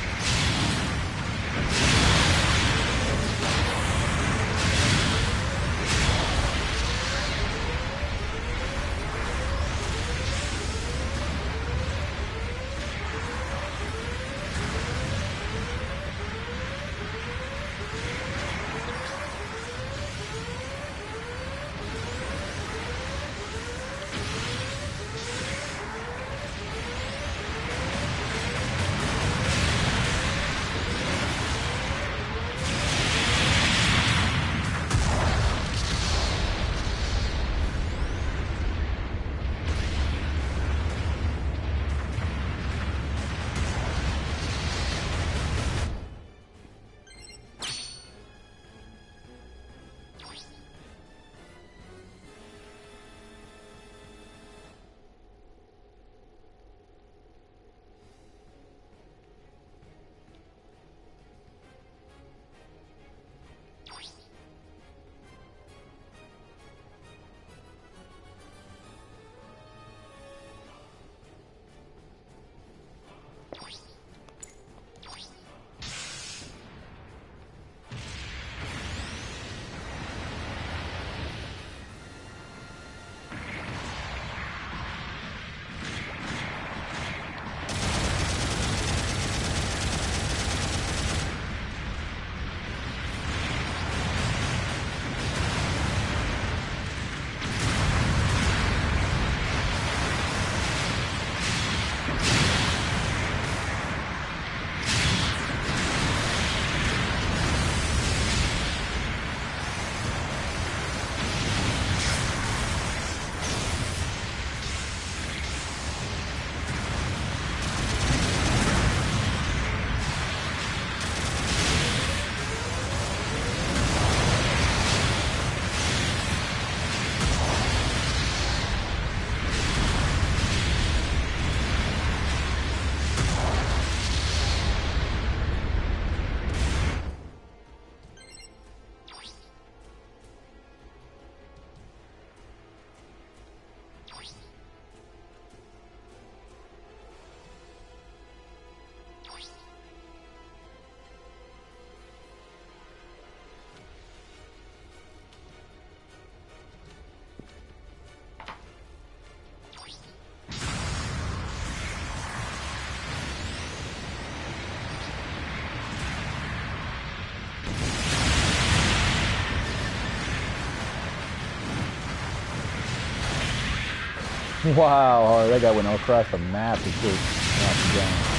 Wow, that guy went all across the map to kill knock down.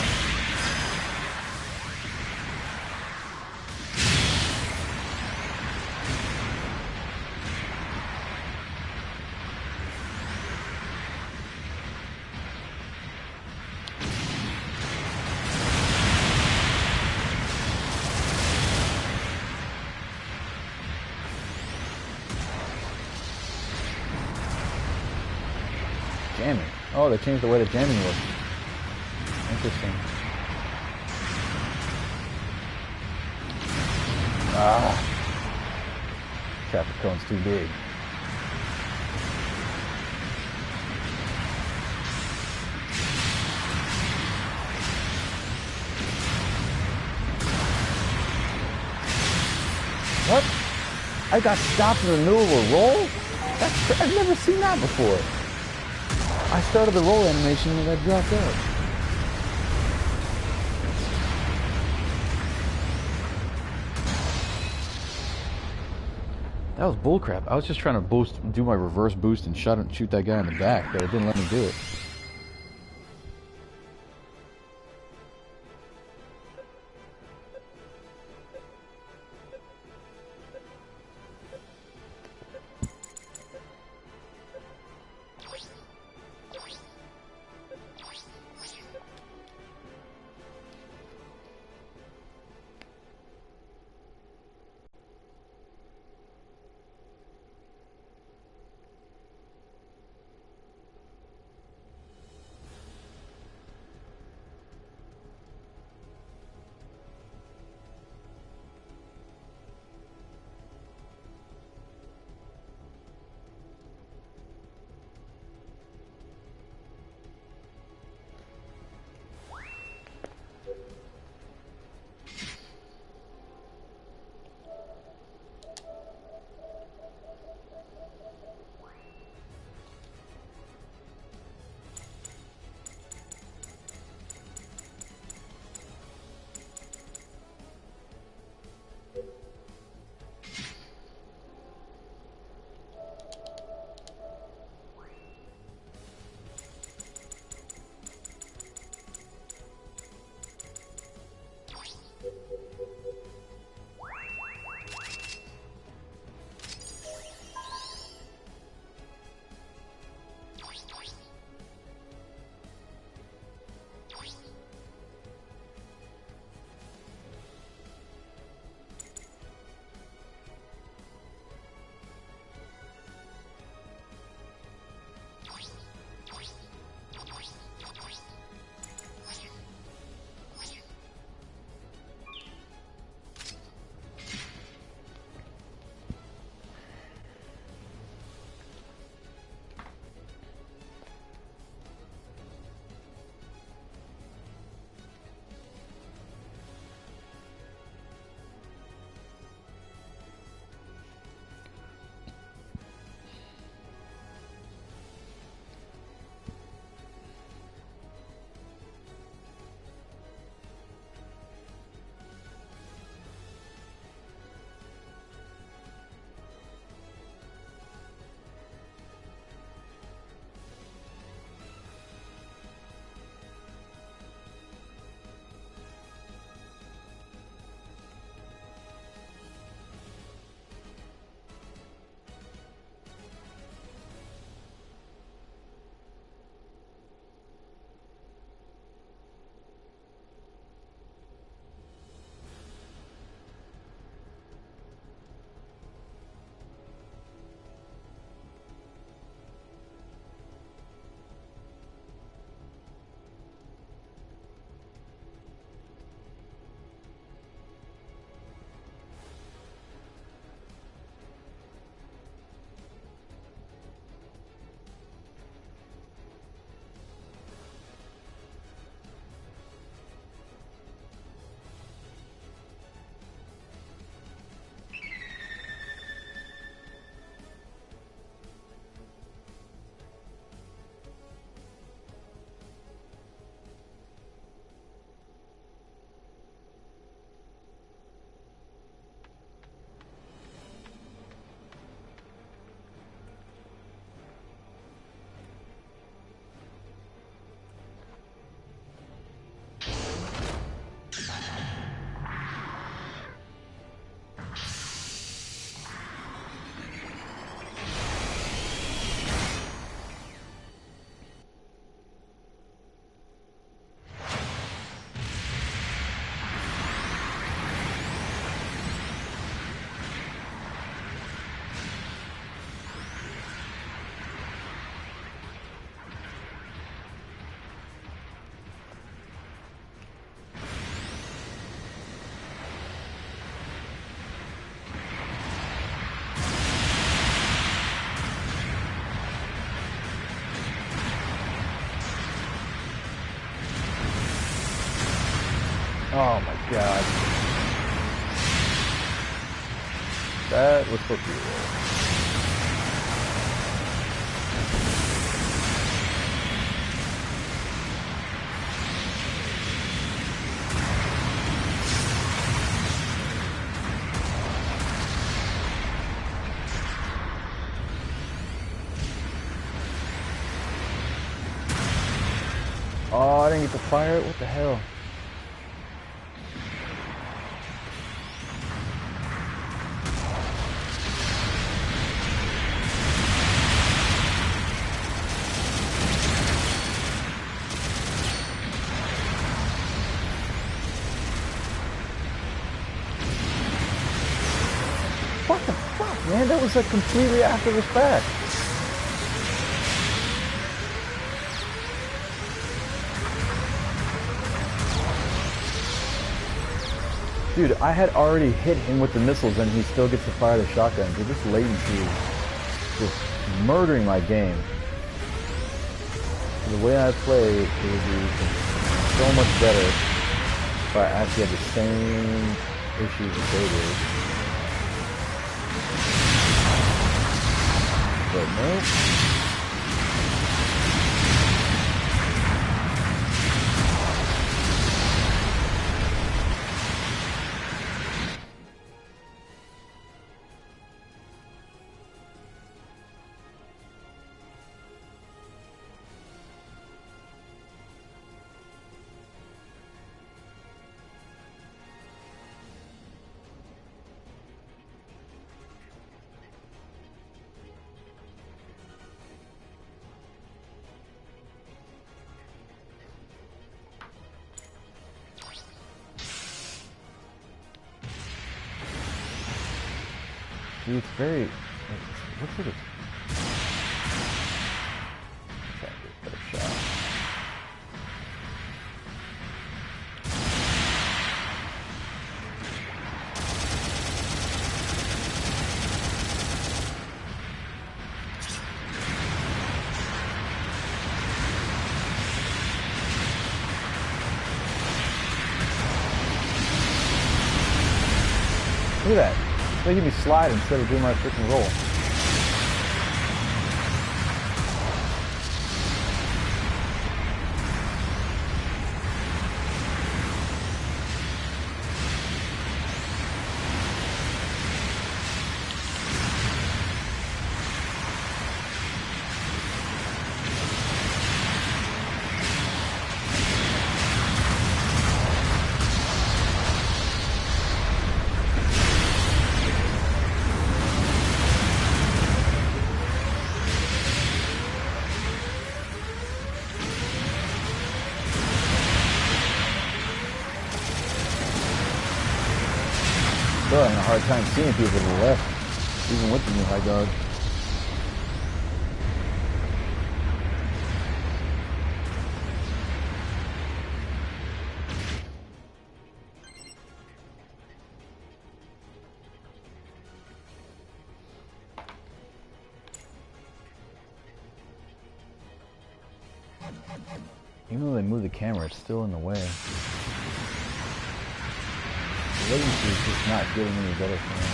Jamming. Oh, they changed the way the jamming was. Interesting. Ah. Traffic cone's too big. What? I got stopped in the middle of a roll? I've never seen that before. I started the roll animation and I dropped out. That was bullcrap. I was just trying to do my reverse boost and shoot that guy in the back, but it didn't let me do it. Oh my god. That was supposed to be a roll. Oh, I didn't get to fire it? What the hell? What the fuck, man? That was like completely after the fact. Dude, I had already hit him with the missiles and he still gets to fire the shotgun. Dude, this latency is just murdering my game. The way I play, it would be so much better if I actually had the same issues that they did. But nope. Dude, it's very... What's it? Try to get a better shot. Look at that. They give me slide instead of doing my freaking roll. Still having a hard time seeing people to the left, even with the new Hygogg. Even though they move the camera, it's still in the way. The latency is just not getting any better for me.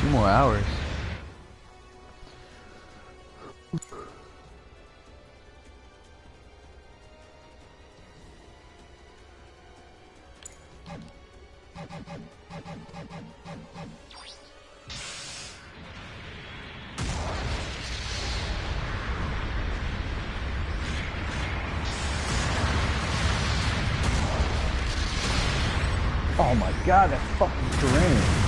2 more hours. Oh my god, that fucking terrain.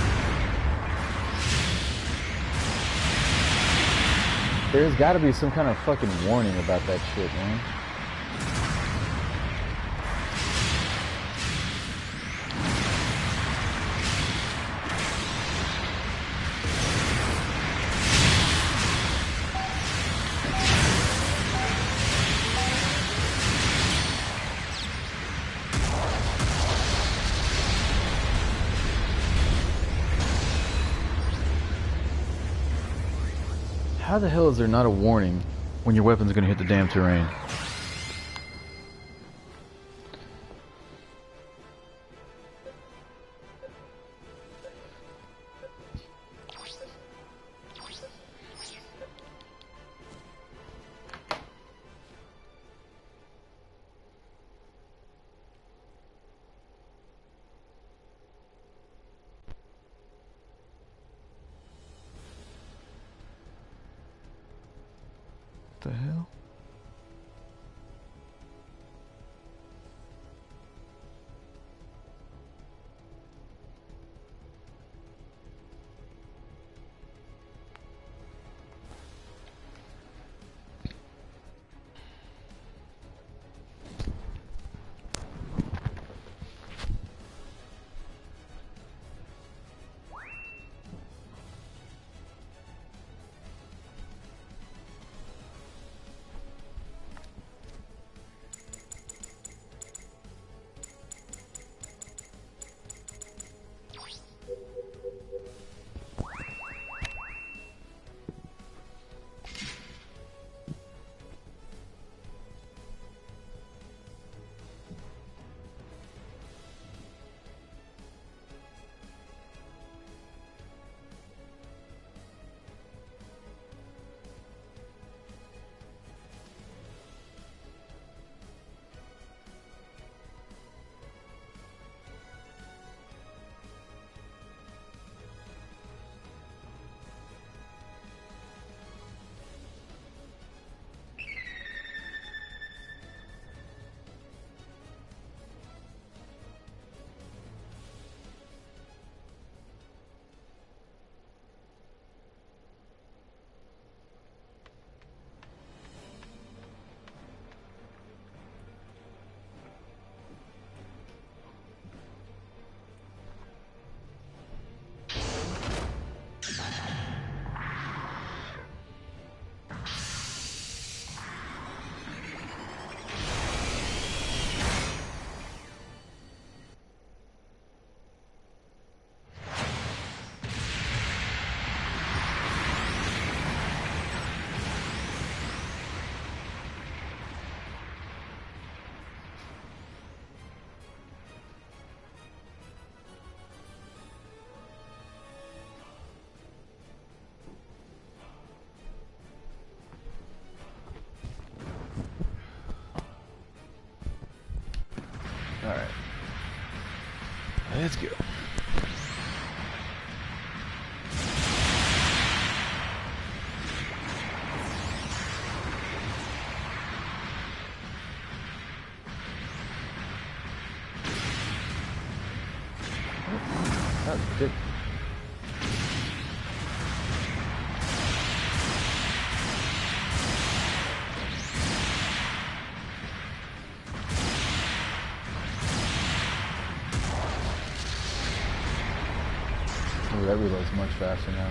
There's gotta be some kind of fucking warning about that shit, man. How the hell is there not a warning when your weapon's gonna hit the damn terrain? The hell? Alright. Let's go. That was good. Ooh, that reloads much faster now.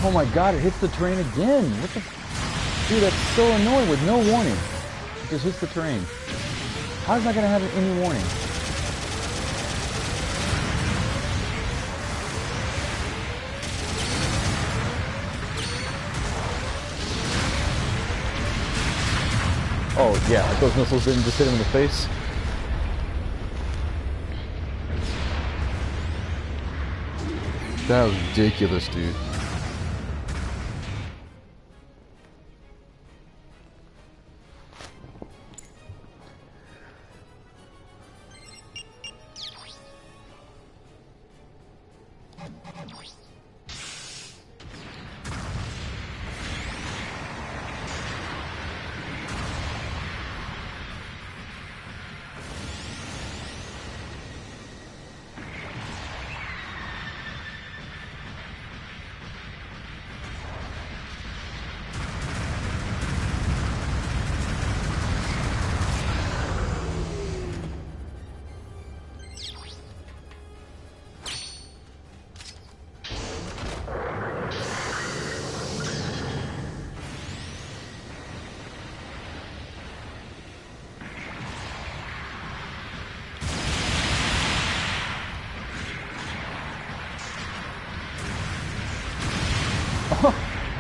Oh my god, it hits the terrain again. What the... Dude, that's so annoying with no warning. It just hits the terrain. How's that gonna have any warning? Oh yeah, like those missiles didn't just hit him in the face. That was ridiculous, dude.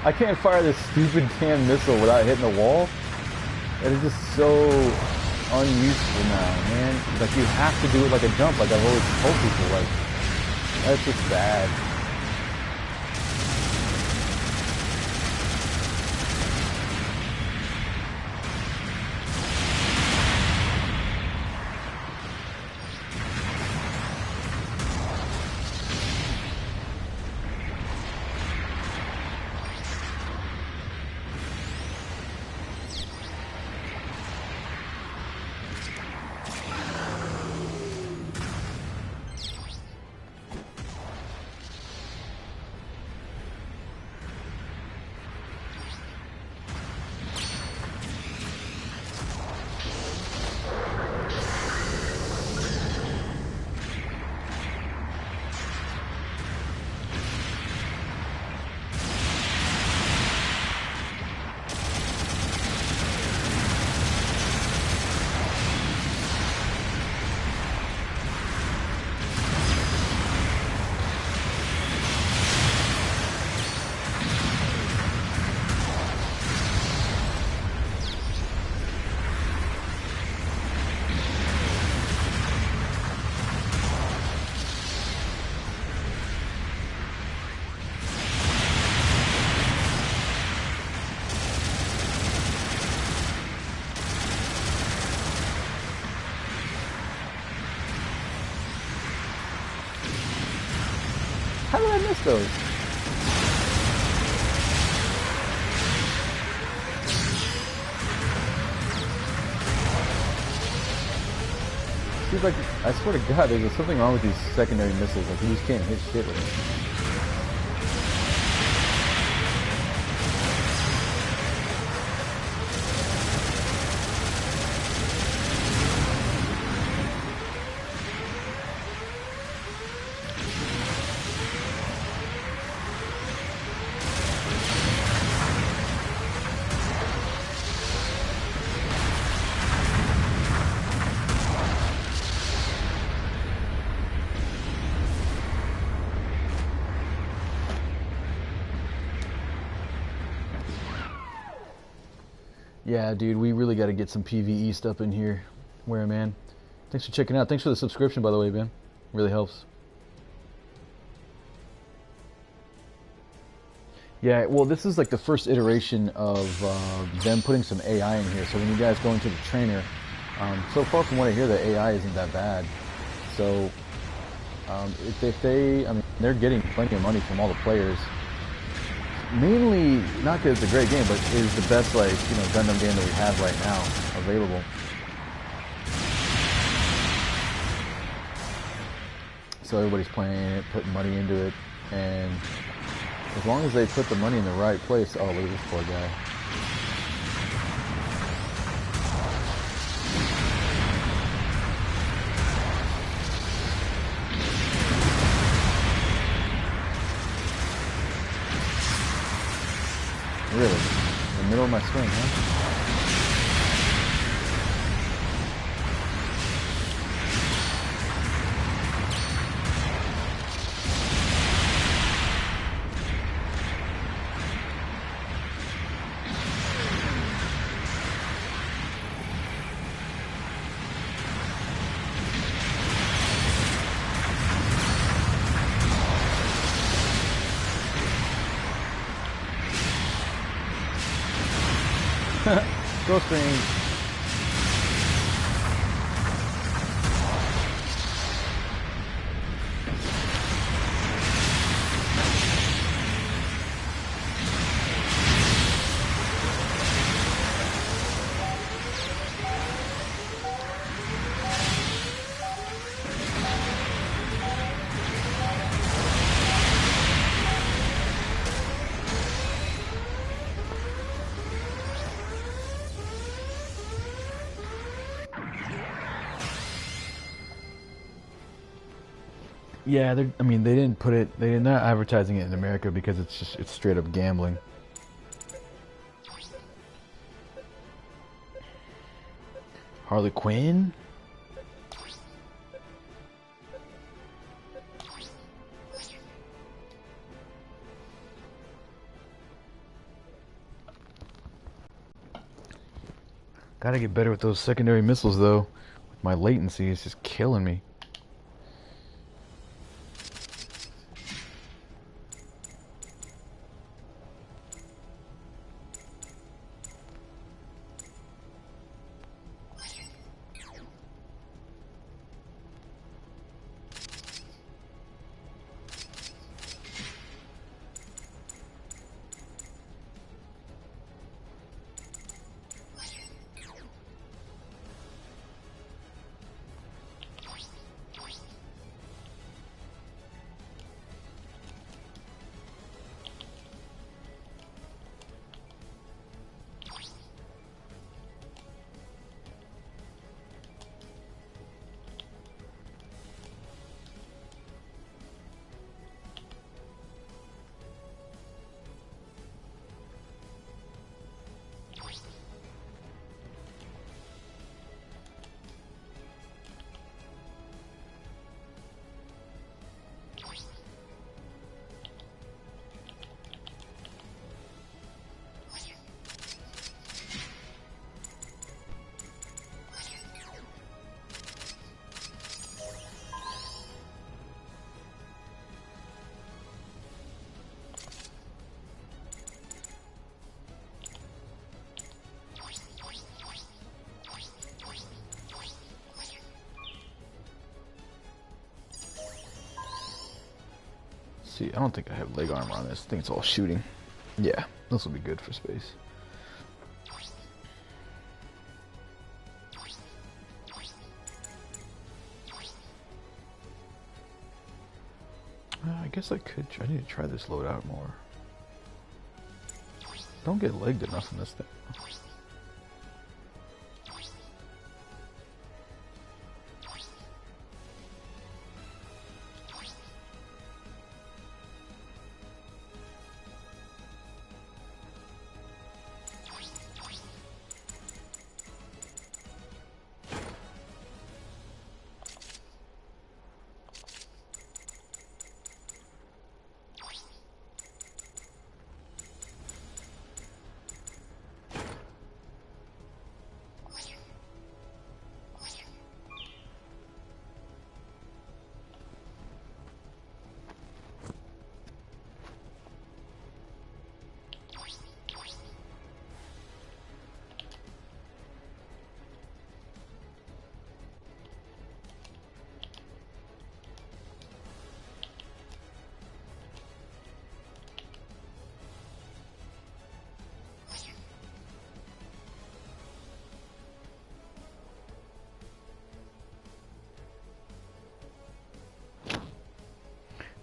I can't fire this stupid damn missile without hitting the wall. It is just so unuseful now, man. Like, you have to do it like a jump, like I've always told people. Like, that's just bad. How did I miss those? Seems like, I swear to God, there's something wrong with these secondary missiles. Like, you just can't hit shit with them. Yeah, dude, we really got to get some PvE stuff in here. Where, man? Thanks for checking out. Thanks for the subscription, by the way, man. Really helps. Yeah, well, this is like the first iteration of them putting some AI in here. So when you guys go into the trainer, so far from what I hear, the AI isn't that bad. So if they, I mean, they're getting plenty of money from all the players. Mainly, not because it's a great game, but it is the best, like, you know, Gundam game that we have right now available. So everybody's playing it, putting money into it, and as long as they put the money in the right place. Oh, look at this poor guy. Really? In the middle of my swing, huh? Go strange. Yeah, I mean, they didn't put it. They're not advertising it in America because it's straight up gambling. Harley Quinn? Gotta get better with those secondary missiles though. My latency is just killing me. See, I don't think I have leg armor on this. I think it's all shooting. Yeah, this will be good for space. I guess I could. I need to try this loadout more. Don't get legged enough in this thing.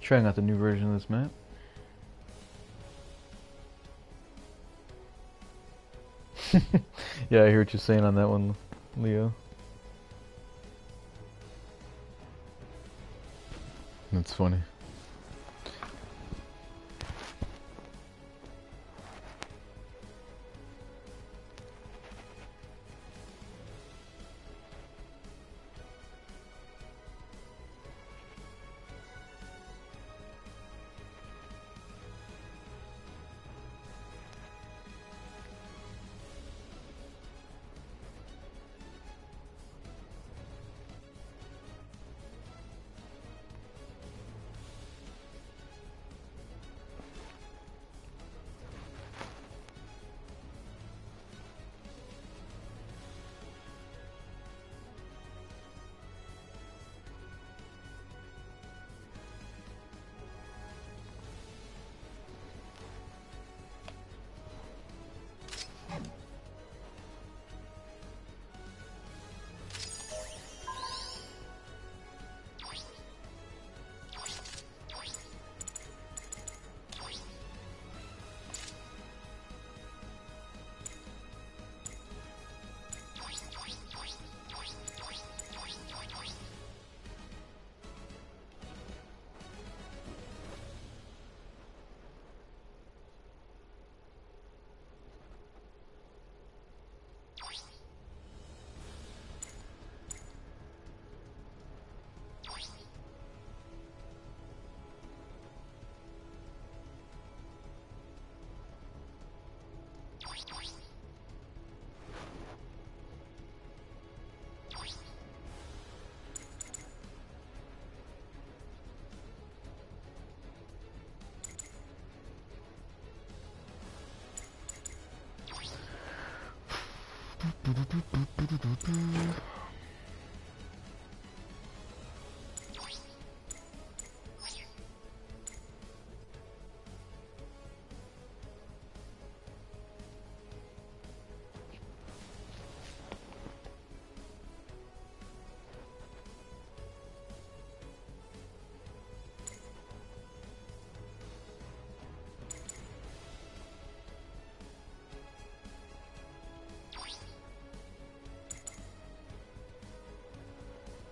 Trying out the new version of this map. Yeah, I hear what you're saying on that one, Leo. That's funny.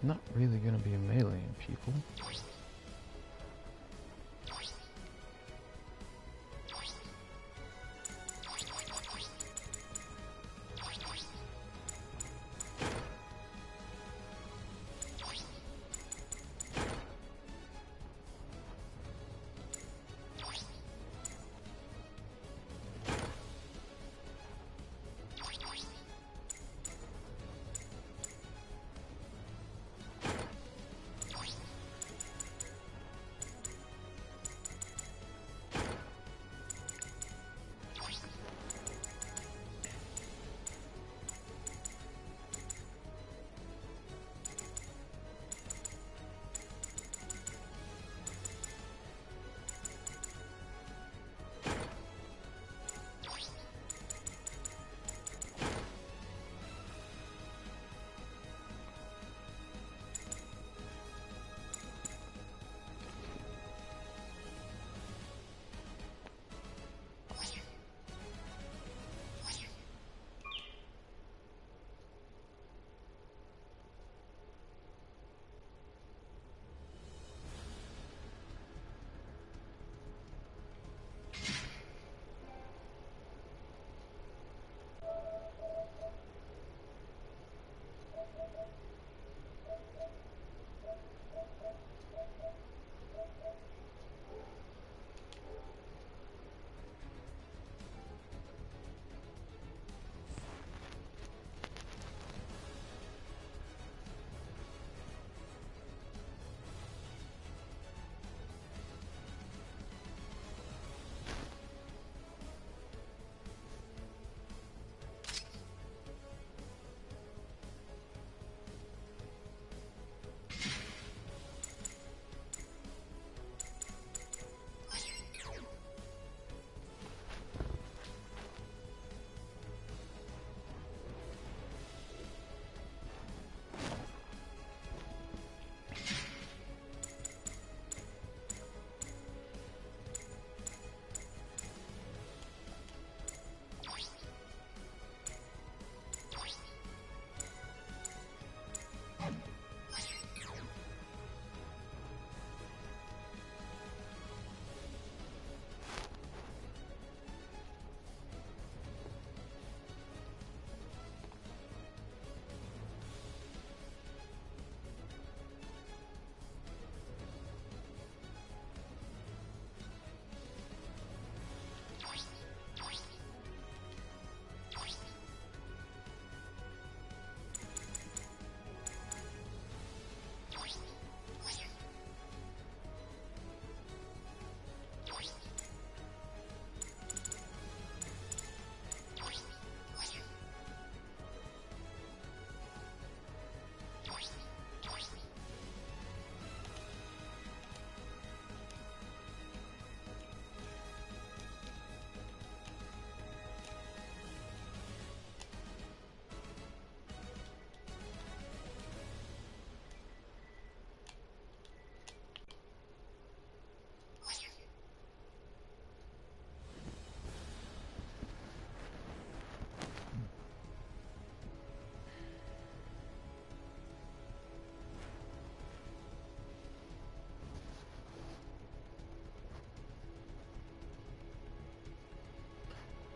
Not really gonna be a melee, people.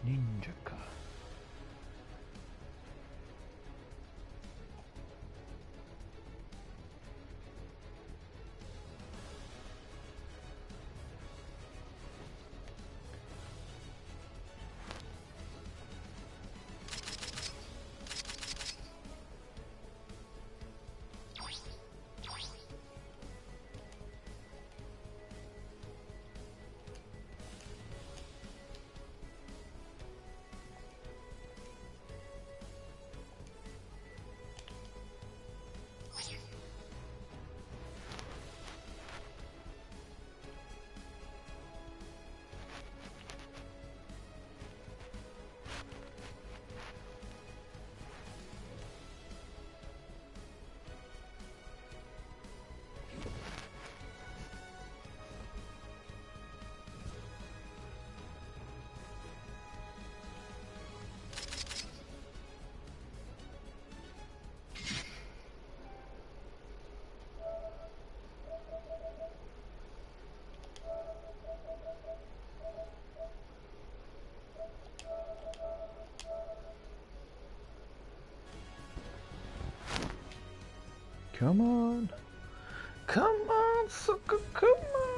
Ninja-ka. Come on. Come on, sucker, come on.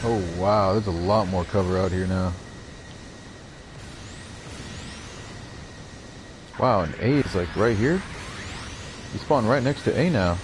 Oh wow, there's a lot more cover out here now. Wow, and A is like right here? You spawn right next to A now.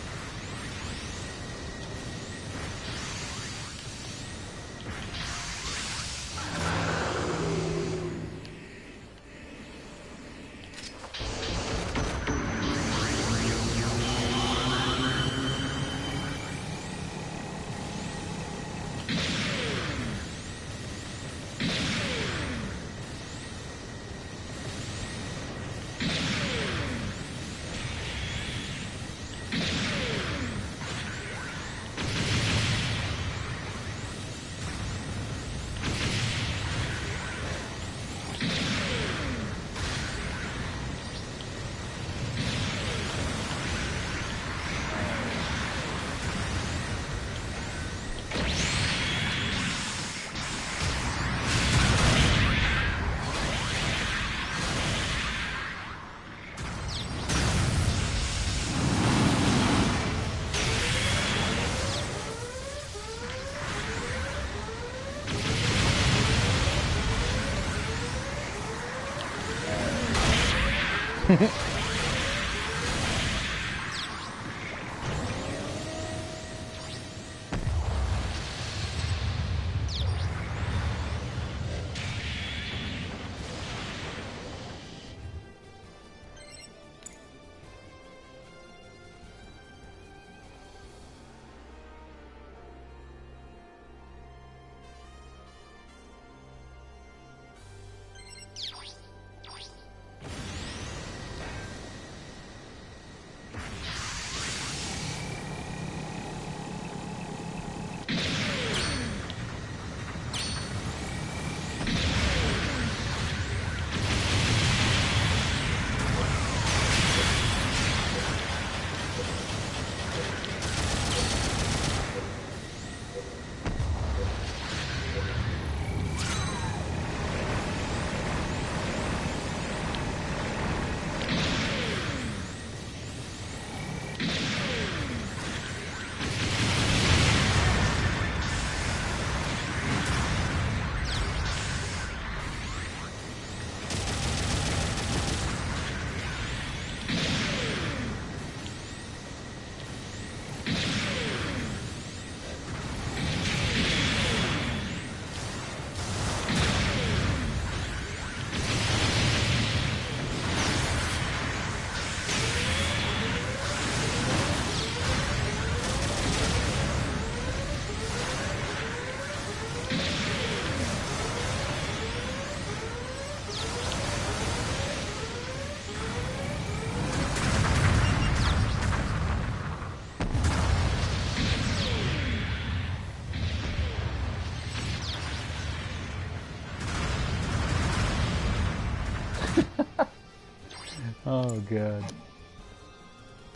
Oh god.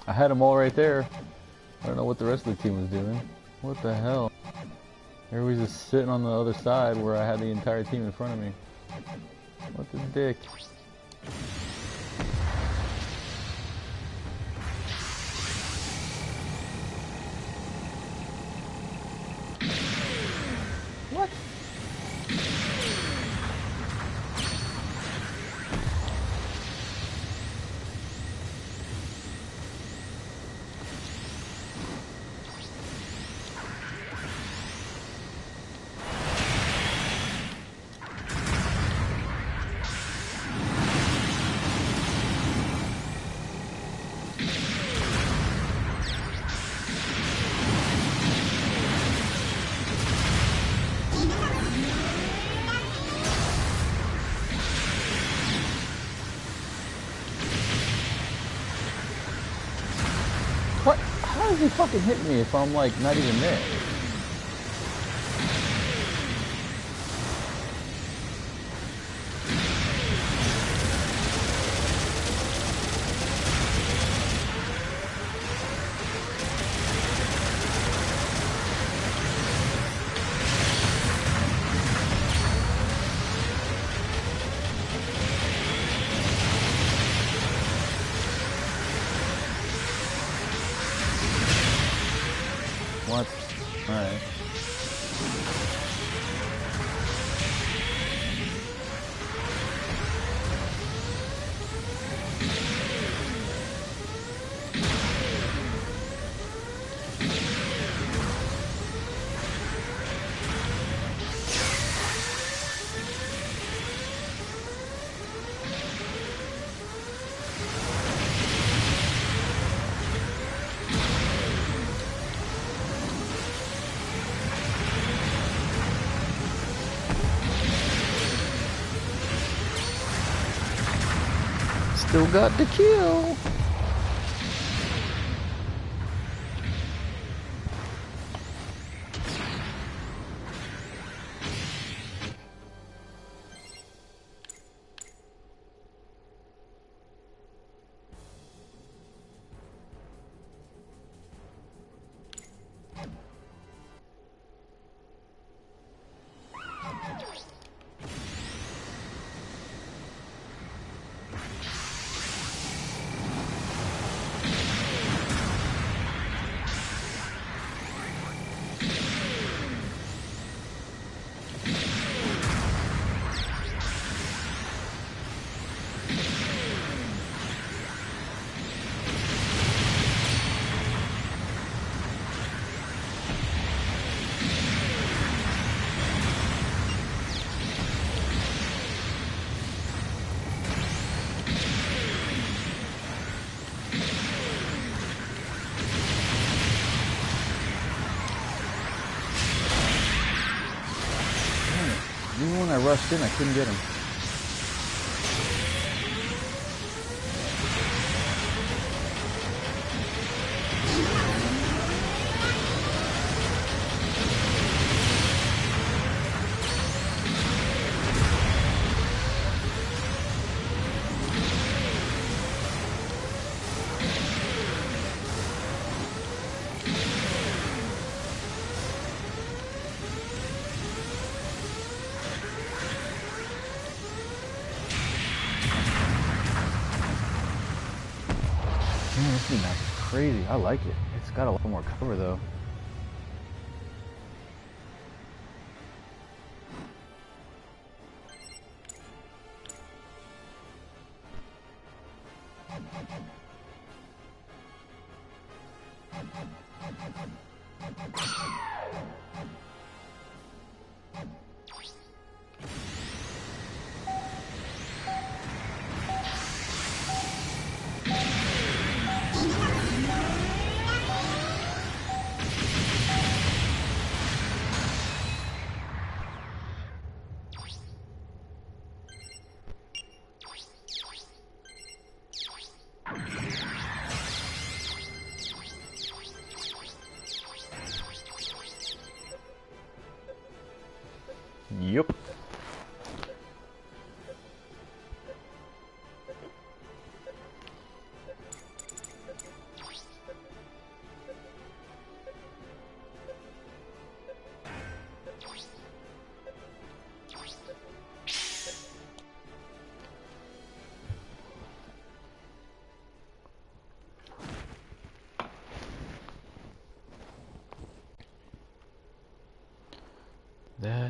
I had them all right there. I don't know what the rest of the team was doing. What the hell? Everybody's just sitting on the other side where I had the entire team in front of me. What the dick? What? What? How does he fucking hit me if I'm like not even there? What? Alright. Still got the kill. Even when I rushed in, I couldn't get him. Man, this new map's crazy. I like it. It's got a lot more cover though.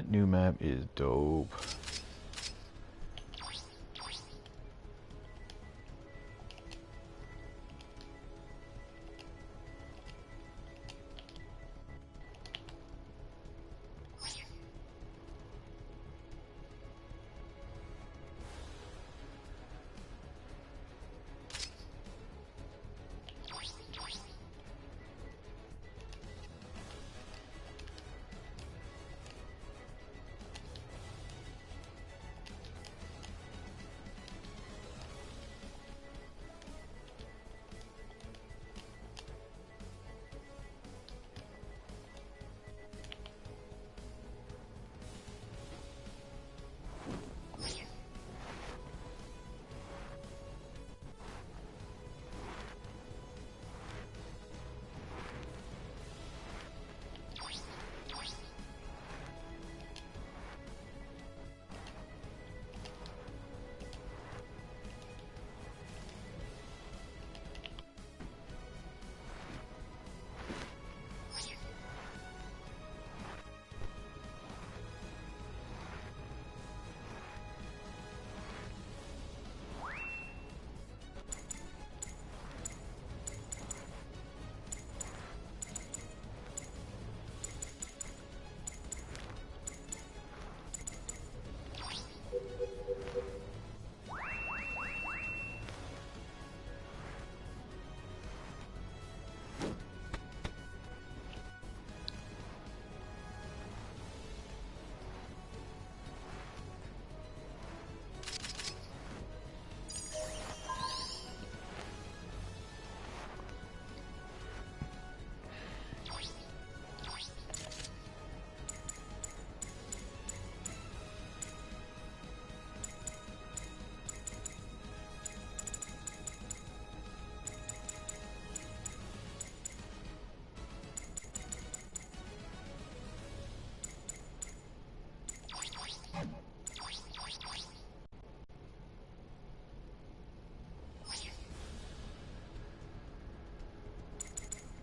That new map is dope.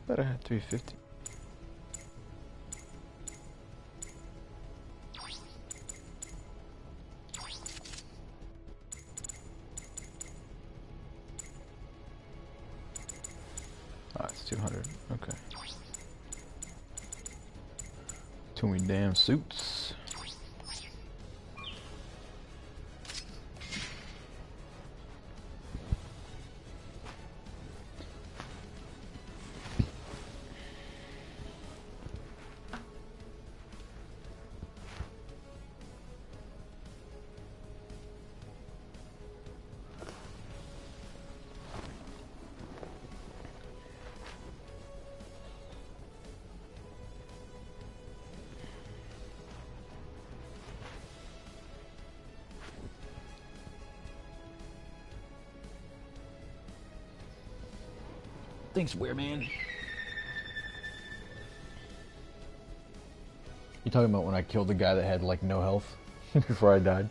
Better have 350. Ah, it's 200. Okay. Too many damn suits. Thanks, Weird Man. You talking about when I killed the guy that had like no health before I died?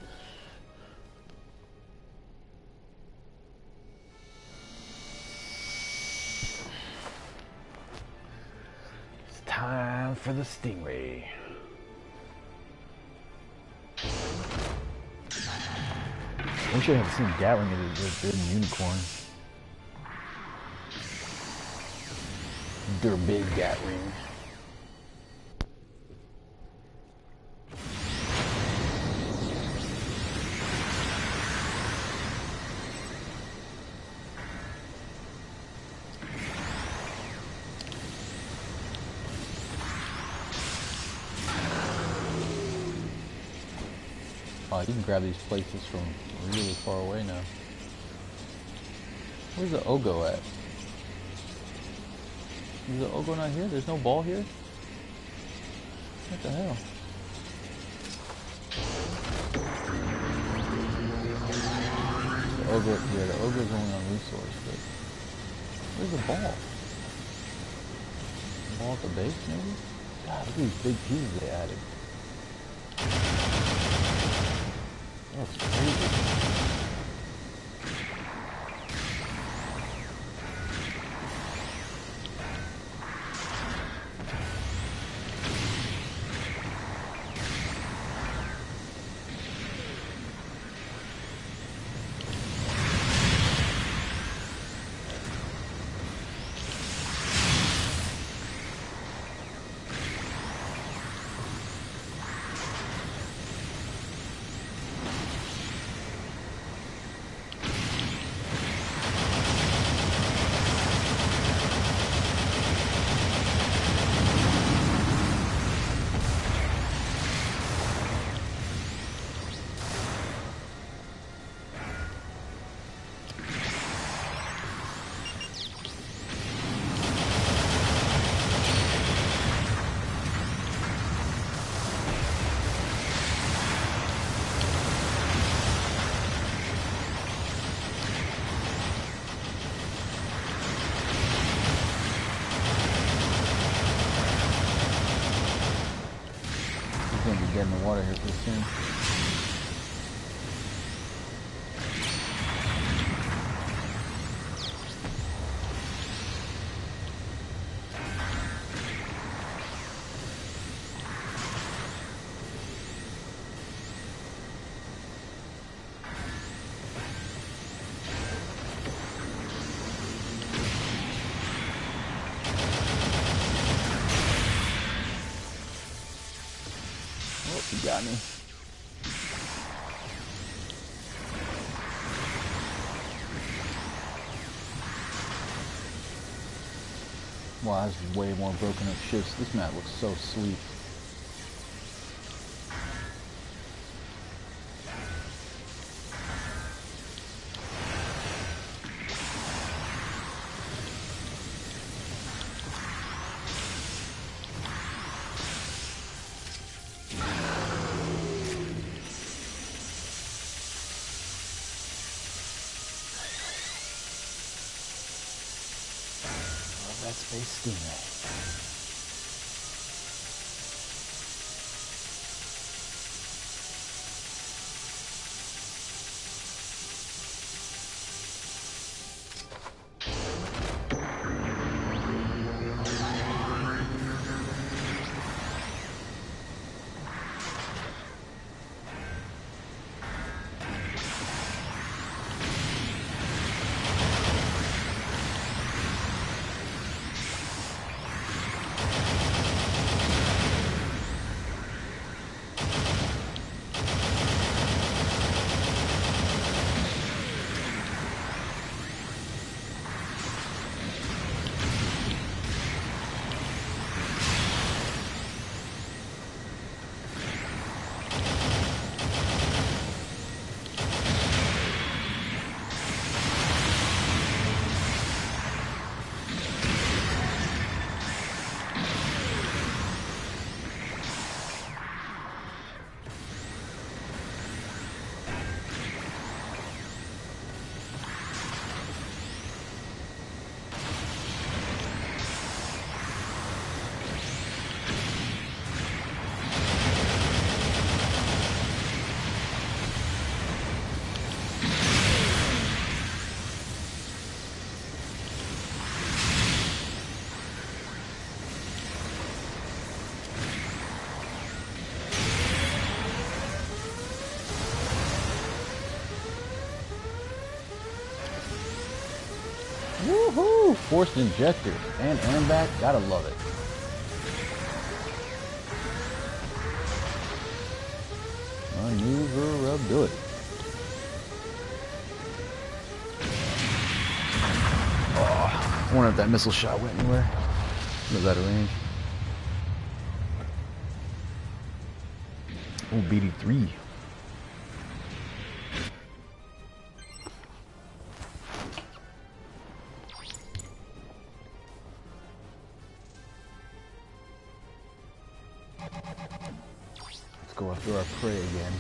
It's time for the Stingray. We should have seen Gatling as a unicorn. They're big Gatling. Oh, you can grab these places from really far away now. Where's the Ogo at? Is the Ogo not here? There's no ball here? What the hell? The Ogo, yeah, the Ogo's only on resource, but where's the ball? The ball at the base, maybe? God, look at these big pieces they added. That's crazy. in the water here pretty soon. He got me. Wow, this is way more broken up ships. This map looks so sweet. Space steamer. Woohoo! Forced injector and aim back, gotta love it. Maneuverability. Oh, I wonder if that missile shot went anywhere. Was that a range? Oh, BD3. Go after our prey again.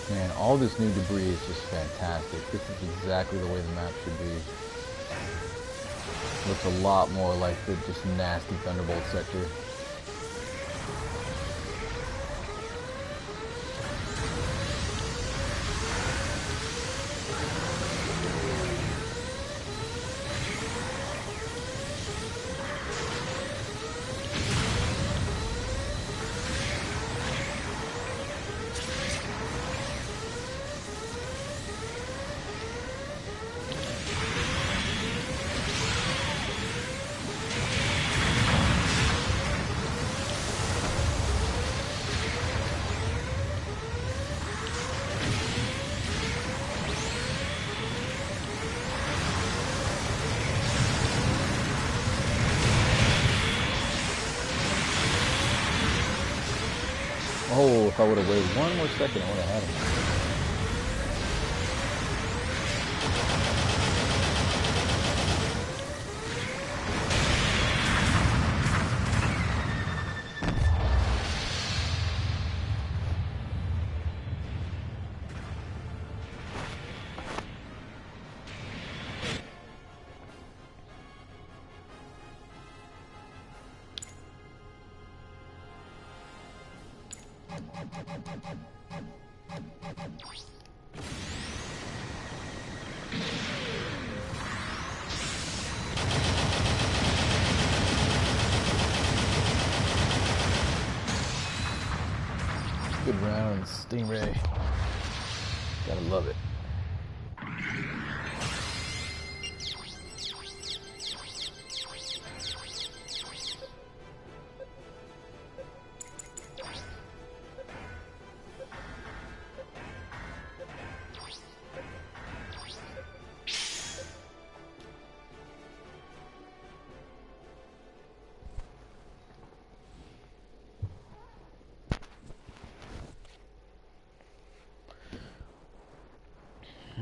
Man, all this new debris is just fantastic. This is exactly the way the map should be. Looks a lot more like the just nasty Thunderbolt sector. Oh, if I would have waited one more second, I would have had him. Good round, Stingray. Gotta love it.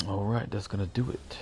Alright, that's gonna do it.